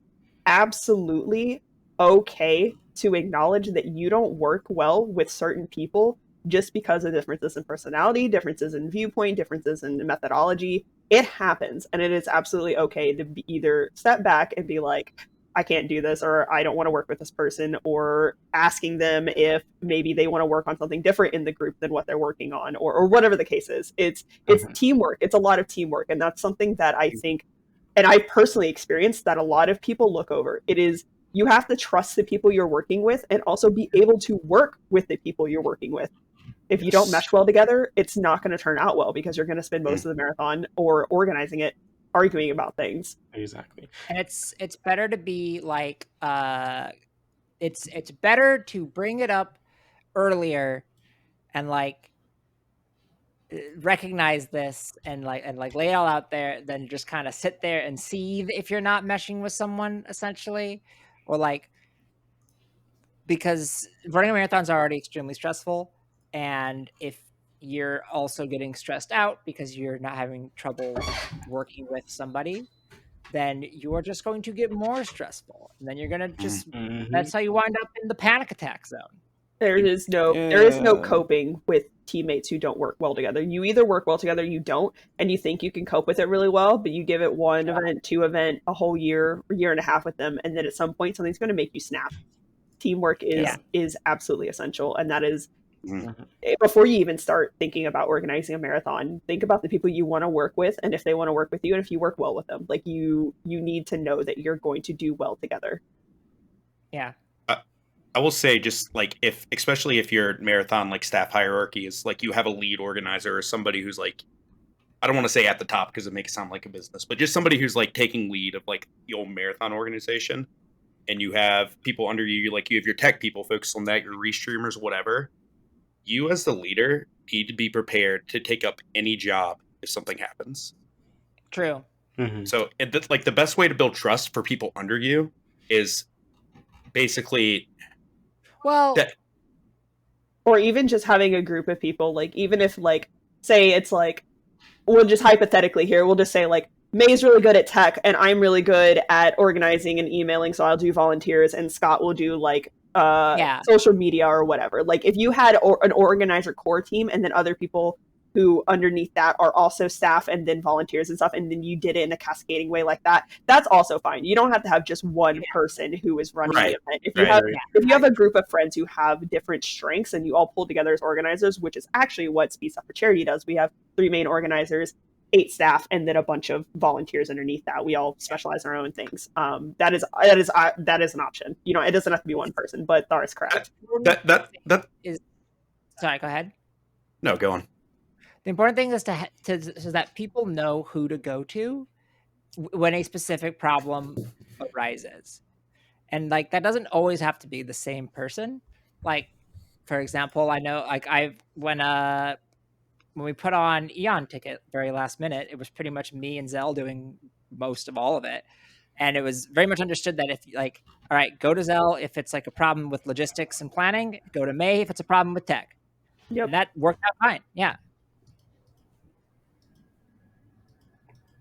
absolutely okay to acknowledge that you don't work well with certain people just because of differences in personality, differences in viewpoint, differences in methodology. It happens, and it is absolutely okay to either step back and be like, I can't do this, or I don't want to work with this person, or asking them if maybe they want to work on something different in the group than what they're working on, or whatever the case is. It's teamwork. It's a lot of teamwork, and that's something that I think, and I personally experienced, that a lot of people look over. It is, you have to trust the people you're working with, and also be able to work with the people you're working with. If you don't mesh well together, it's not going to turn out well, because you're going to spend most of the marathon or organizing it arguing about things. Exactly. And it's better to be like, it's better to bring it up earlier and like recognize this and like lay it all out there than just kind of sit there and seethe if you're not meshing with someone, essentially. Or like, because running marathons are already extremely stressful, and if you're also getting stressed out because you're not having trouble working with somebody, then you're just going to get more stressful, and then you're gonna just that's how you wind up in the panic attack zone. There is no coping with teammates who don't work well together. You either work well together, you don't, and you think you can cope with it really well, but you give it one event, two event, a whole year and a half with them, and then at some point something's going to make you snap. Teamwork is absolutely essential, and that is before you even start thinking about organizing a marathon, think about the people you want to work with and if they want to work with you and if you work well with them. Like you need to know that you're going to do well together. Yeah. I will say, just like, if, especially if your marathon like staff hierarchy is like you have a lead organizer or somebody who's like, I don't want to say at the top because it makes it sound like a business, but just somebody who's like taking lead of like the old marathon organization, and you have people under you, like you have your tech people focused on that, your restreamers, whatever. You as the leader need to be prepared to take up any job if something happens. True. Mm-hmm. So, like, the best way to build trust for people under you is basically Well, that. Or even just having a group of people, like even if like say it's like, we'll just hypothetically here, we'll just say like May's really good at tech and I'm really good at organizing and emailing, so I'll do volunteers and Scott will do like social media or whatever. Like if you had an organizer core team and then other people who underneath that are also staff and then volunteers and stuff, and then you did it in a cascading way like that, that's also fine. You don't have to have just one person who is running the event. If you have a group of friends who have different strengths and you all pull together as organizers, which is actually what Speed Stuff for Charity does. We have 3 main organizers, 8 staff, and then a bunch of volunteers underneath that. We all specialize in our own things. That is an option. You know, it doesn't have to be one person, but Thar is correct. That is sorry. Go ahead. No, go on. The important thing is so that people know who to go to when a specific problem arises, and like that doesn't always have to be the same person. Like, for example, I know like when we put on Eon Ticket very last minute, it was pretty much me and Zell doing most of all of it. And it was very much understood that if like, all right, go to Zell if it's like a problem with logistics and planning, go to May if it's a problem with tech. Yep. And that worked out fine. Yeah.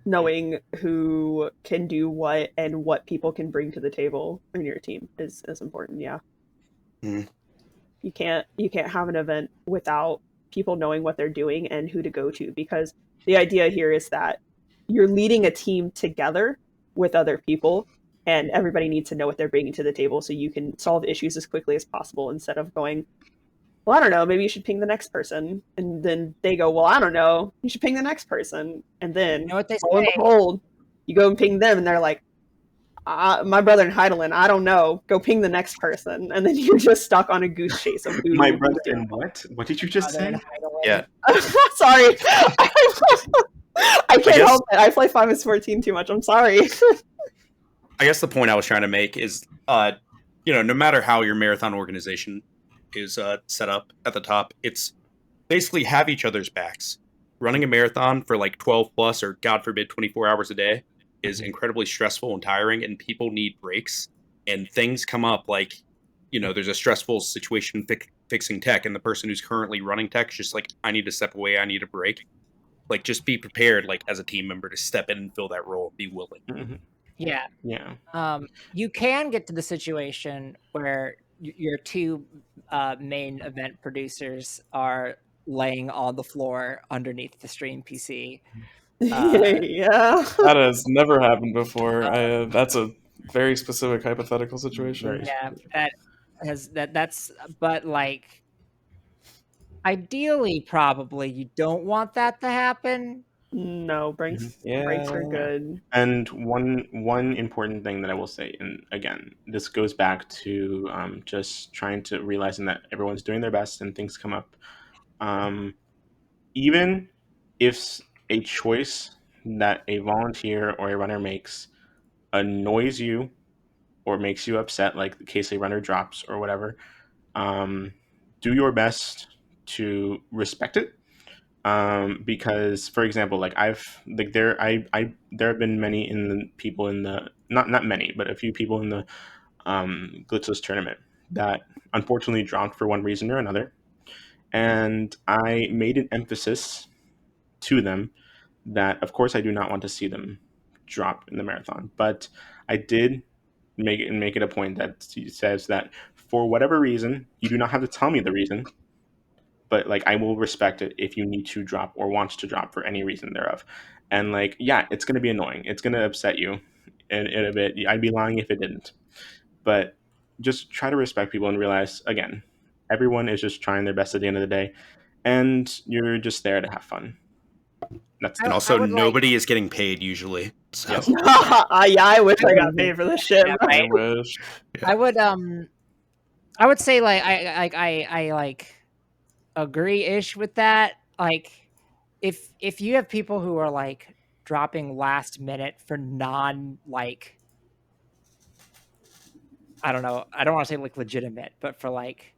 Knowing who can do what and what people can bring to the table in your team is important. Yeah. Mm. You can't have an event without people knowing what they're doing and who to go to, because the idea here is that you're leading a team together with other people and everybody needs to know what they're bringing to the table so you can solve issues as quickly as possible instead of going, well, I don't know, maybe you should ping the next person. And then they go, well, I don't know, you should ping the next person. And then, You know what they lo and say? behold, you go and ping them and they're like, my brother in Heidelin, I don't know, go ping the next person. And then you're just stuck on a goose chase of who. My brother in what? What did you just say? Yeah. Sorry. I can't help it. I play 5s14 too much. I'm sorry. I guess the point I was trying to make is, no matter how your marathon organization is set up at the top, it's basically have each other's backs. Running a marathon for like 12 plus or God forbid 24 hours a day is incredibly stressful and tiring, and people need breaks, and things come up like, there's a stressful situation fixing tech, and the person who's currently running tech is just like, I need to step away, I need a break. Like, just be prepared, like, as a team member to step in and fill that role, be willing. Mm-hmm. Yeah. Yeah. You can get to the situation where your 2 main event producers are laying on the floor underneath the stream PC. Yeah. That has never happened before. That's a very specific hypothetical situation. That's but like ideally probably you don't want that to happen. No, breaks are good. And one important thing that I will say, and again, this goes back to just trying to realizing that everyone's doing their best and things come up. Even if a choice that a volunteer or a runner makes annoys you or makes you upset, like the case a runner drops or whatever, do your best to respect it. Because, for example, like there have been many people in the not many, but a few people in the Glitchless tournament that unfortunately dropped for one reason or another, and I made an emphasis to them that, of course, I do not want to see them drop in the marathon, but I did make it a point that says that for whatever reason, you do not have to tell me the reason, but like I will respect it if you need to drop or want to drop for any reason thereof. And like, yeah, it's going to be annoying. It's going to upset you in a bit. I'd be lying if it didn't. But just try to respect people and realize, again, everyone is just trying their best at the end of the day, and you're just there to have fun. That's And I also, would nobody is getting paid usually. So Yes. Yeah, I wish I got paid for this shit. Yeah, I right? wish. I would say like I like agree-ish with that. Like if you have people who are like dropping last minute for non like I don't know, I don't want to say like legitimate, but for like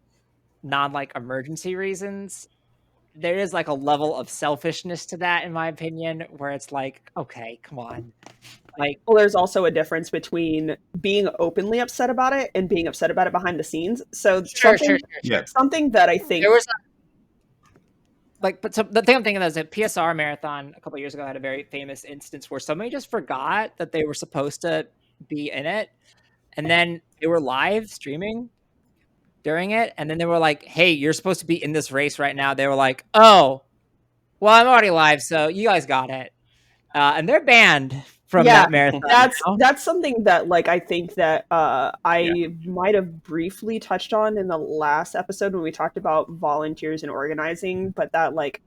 non like emergency reasons, there is like a level of selfishness to that in my opinion where it's like, okay, come on. Like Well, there's also a difference between being openly upset about it and being upset about it behind the scenes. So sure, Yeah. something that I think there was like, but so the thing I'm thinking of is that PSR Marathon a couple of years ago had a very famous instance where somebody just forgot that they were supposed to be in it, and then they were live streaming during it, and then they were like, "Hey, you're supposed to be in this race right now." They were like, "Oh, well, I'm already live, so you guys got it," and they're banned from Yeah, that marathon. now. that's something that like I think that I Yeah. might have briefly touched on in the last episode when we talked about volunteers and organizing, but that like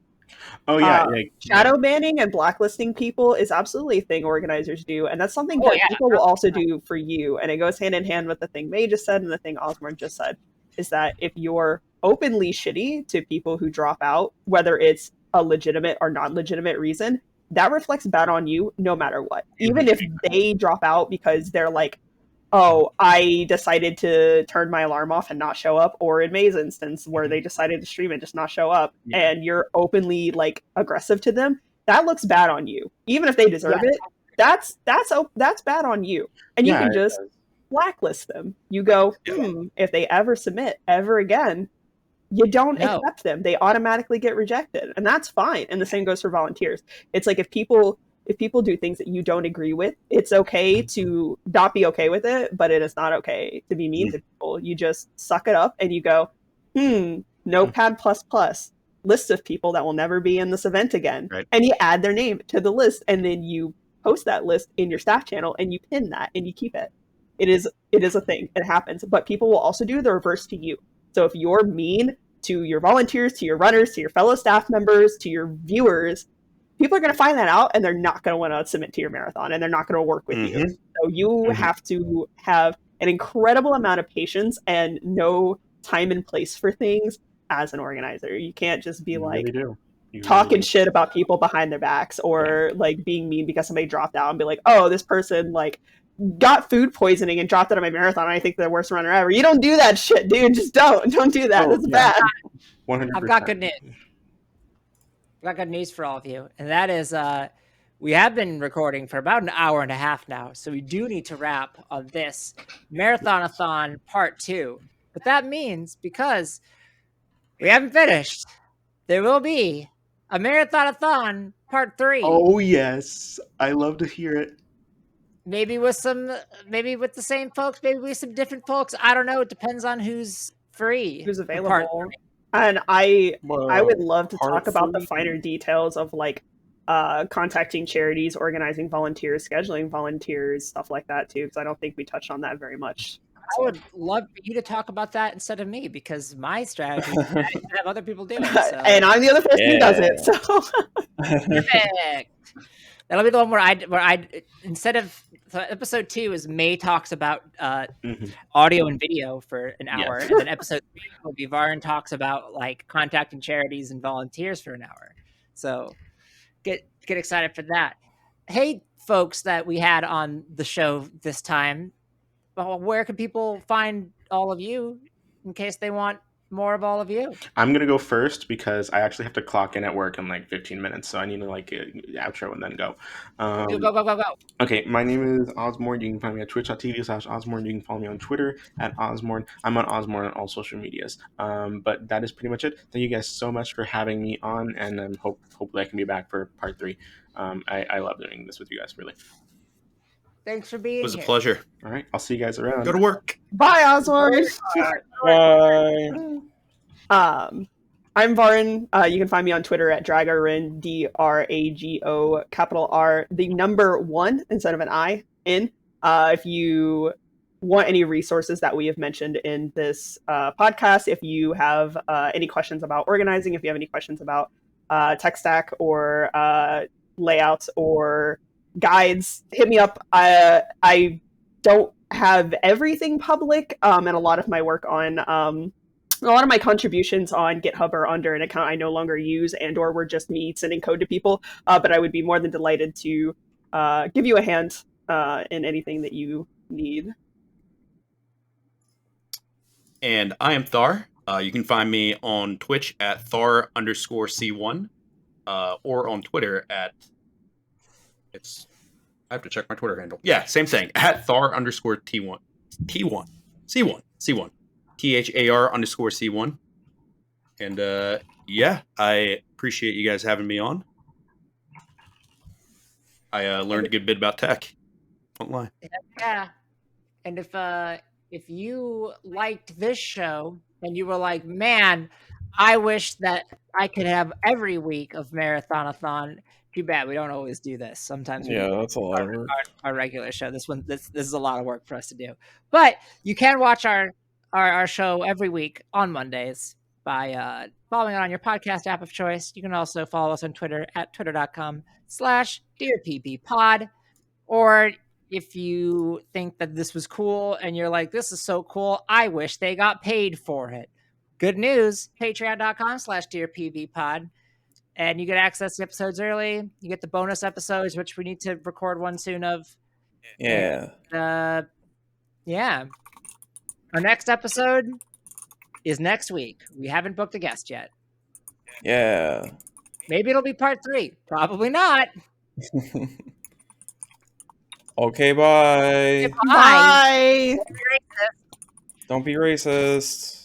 Oh yeah, shadow banning and blacklisting people is absolutely a thing organizers do, and that's something Oh, that yeah. people will also do for you, and it goes hand in hand with the thing May just said and the thing Ozmourn just said, is that if you're openly shitty to people who drop out, whether it's a legitimate or non-legitimate reason, that reflects bad on you no matter what. Even if they drop out because they're like, oh, I decided to turn my alarm off and not show up, or in May's instance, where they decided to stream and just not show up, Yeah. and you're openly like aggressive to them, that looks bad on you. Even if they deserve it, that's bad on you. And you Yeah, can it just does. blacklist them. You go, if they ever submit ever again, you don't No. accept them. They automatically get rejected. And that's fine. And the same goes for volunteers. It's like if people do things that you don't agree with, it's okay to not be okay with it, but it is not okay to be mean to people. You just suck it up and you go, Notepad list of people that will never be in this event again. Right. And you add their name to the list, and then you post that list in your staff channel and you pin that and you keep it. It is a thing. It happens. But people will also do the reverse to you. So if you're mean to your volunteers, to your runners, to your fellow staff members, to your viewers, people are going to find that out and they're not going to want to submit to your marathon and they're not going to work with you. So you have to have an incredible amount of patience and know time and place for things as an organizer. You can't just be like talking shit about people behind their backs or like being mean because somebody dropped out and be like, oh, this person like got food poisoning and dropped out of my marathon and I think they're the worst runner ever. You don't do that shit, dude. Just don't do that. That's bad. 100%. I've got good news. I've got good news for all of you, and that is we have been recording for about an hour and a half now, so we do need to wrap on this Marathon-a-thon part 2. But that means because we haven't finished, there will be a Marathon-a-thon part 3. Oh yes, I love to hear it. Maybe with the same folks, maybe with some different folks. I don't know. It depends on who's free, who's for part available. 3. And I would love to talk about the 3? finer details of like contacting charities, organizing volunteers, scheduling volunteers, stuff like that too, because I don't think we touched on that very much. I would love for you to talk about that instead of me, because my strategy is to have other people do it. So. And I'm the other person who does it. So Perfect. That'll be the one where I instead of episode 2 is May talks about audio and video for an hour, and then episode 3 will be Varin talks about like contacting charities and volunteers for an hour. So get excited for that. Hey, folks that we had on the show this time, where can people find all of you in case they want more of all of you? I'm gonna go first because I actually have to clock in at work in like 15 minutes, so I need to like outro and then go. Go. Okay, my name is Ozmourn. You can find me at twitch.tv/Ozmourn. You can follow me on Twitter at Ozmourn. I'm on Ozmourn on all social medias. But that is pretty much it. Thank you guys so much for having me on, and hopefully I can be back for part 3. I love doing this with you guys, really. Thanks for being here. It was a pleasure. All right, I'll see you guys around. Go to work. bye, Ozmourn. Bye. I'm Varin. You can find me on Twitter at Dragarin, DRAGO, capital R, the number 1 instead of an I in. If you want any resources that we have mentioned in this podcast. If you have any questions about organizing, if you have any questions about tech stack or layouts or guides, hit me up. I don't have everything public, and a lot of my work on a lot of my contributions on GitHub are under an account I no longer use, and or were just me sending code to people. But I would be more than delighted to give you a hand in anything that you need. And I am Thar. You can find me on Twitch at Thar_C1, or on Twitter at I have to check my Twitter handle. Yeah, same thing, at Thar_T1. C1. Thar_C1. And yeah, I appreciate you guys having me on. I learned a good bit about tech. Don't lie. Yeah. And if you liked this show and you were like, man, I wish that I could have every week of Marathon-a-thon. Too bad we don't always do this. Sometimes we Yeah, do that's a lot of work. our regular show. This is a lot of work for us to do. But you can watch our show every week on Mondays by following it on your podcast app of choice. You can also follow us on Twitter at twitter.com/DearPBPod. Or if you think that this was cool and you're like, this is so cool, I wish they got paid for it. Good news, patreon.com/DearPBPod. And you get access to episodes early. You get the bonus episodes, which we need to record one soon of. Yeah. And, yeah. Our next episode is next week. We haven't booked a guest yet. Yeah. Maybe it'll be part 3. Probably not. Okay, bye. Bye. Bye. Don't be racist.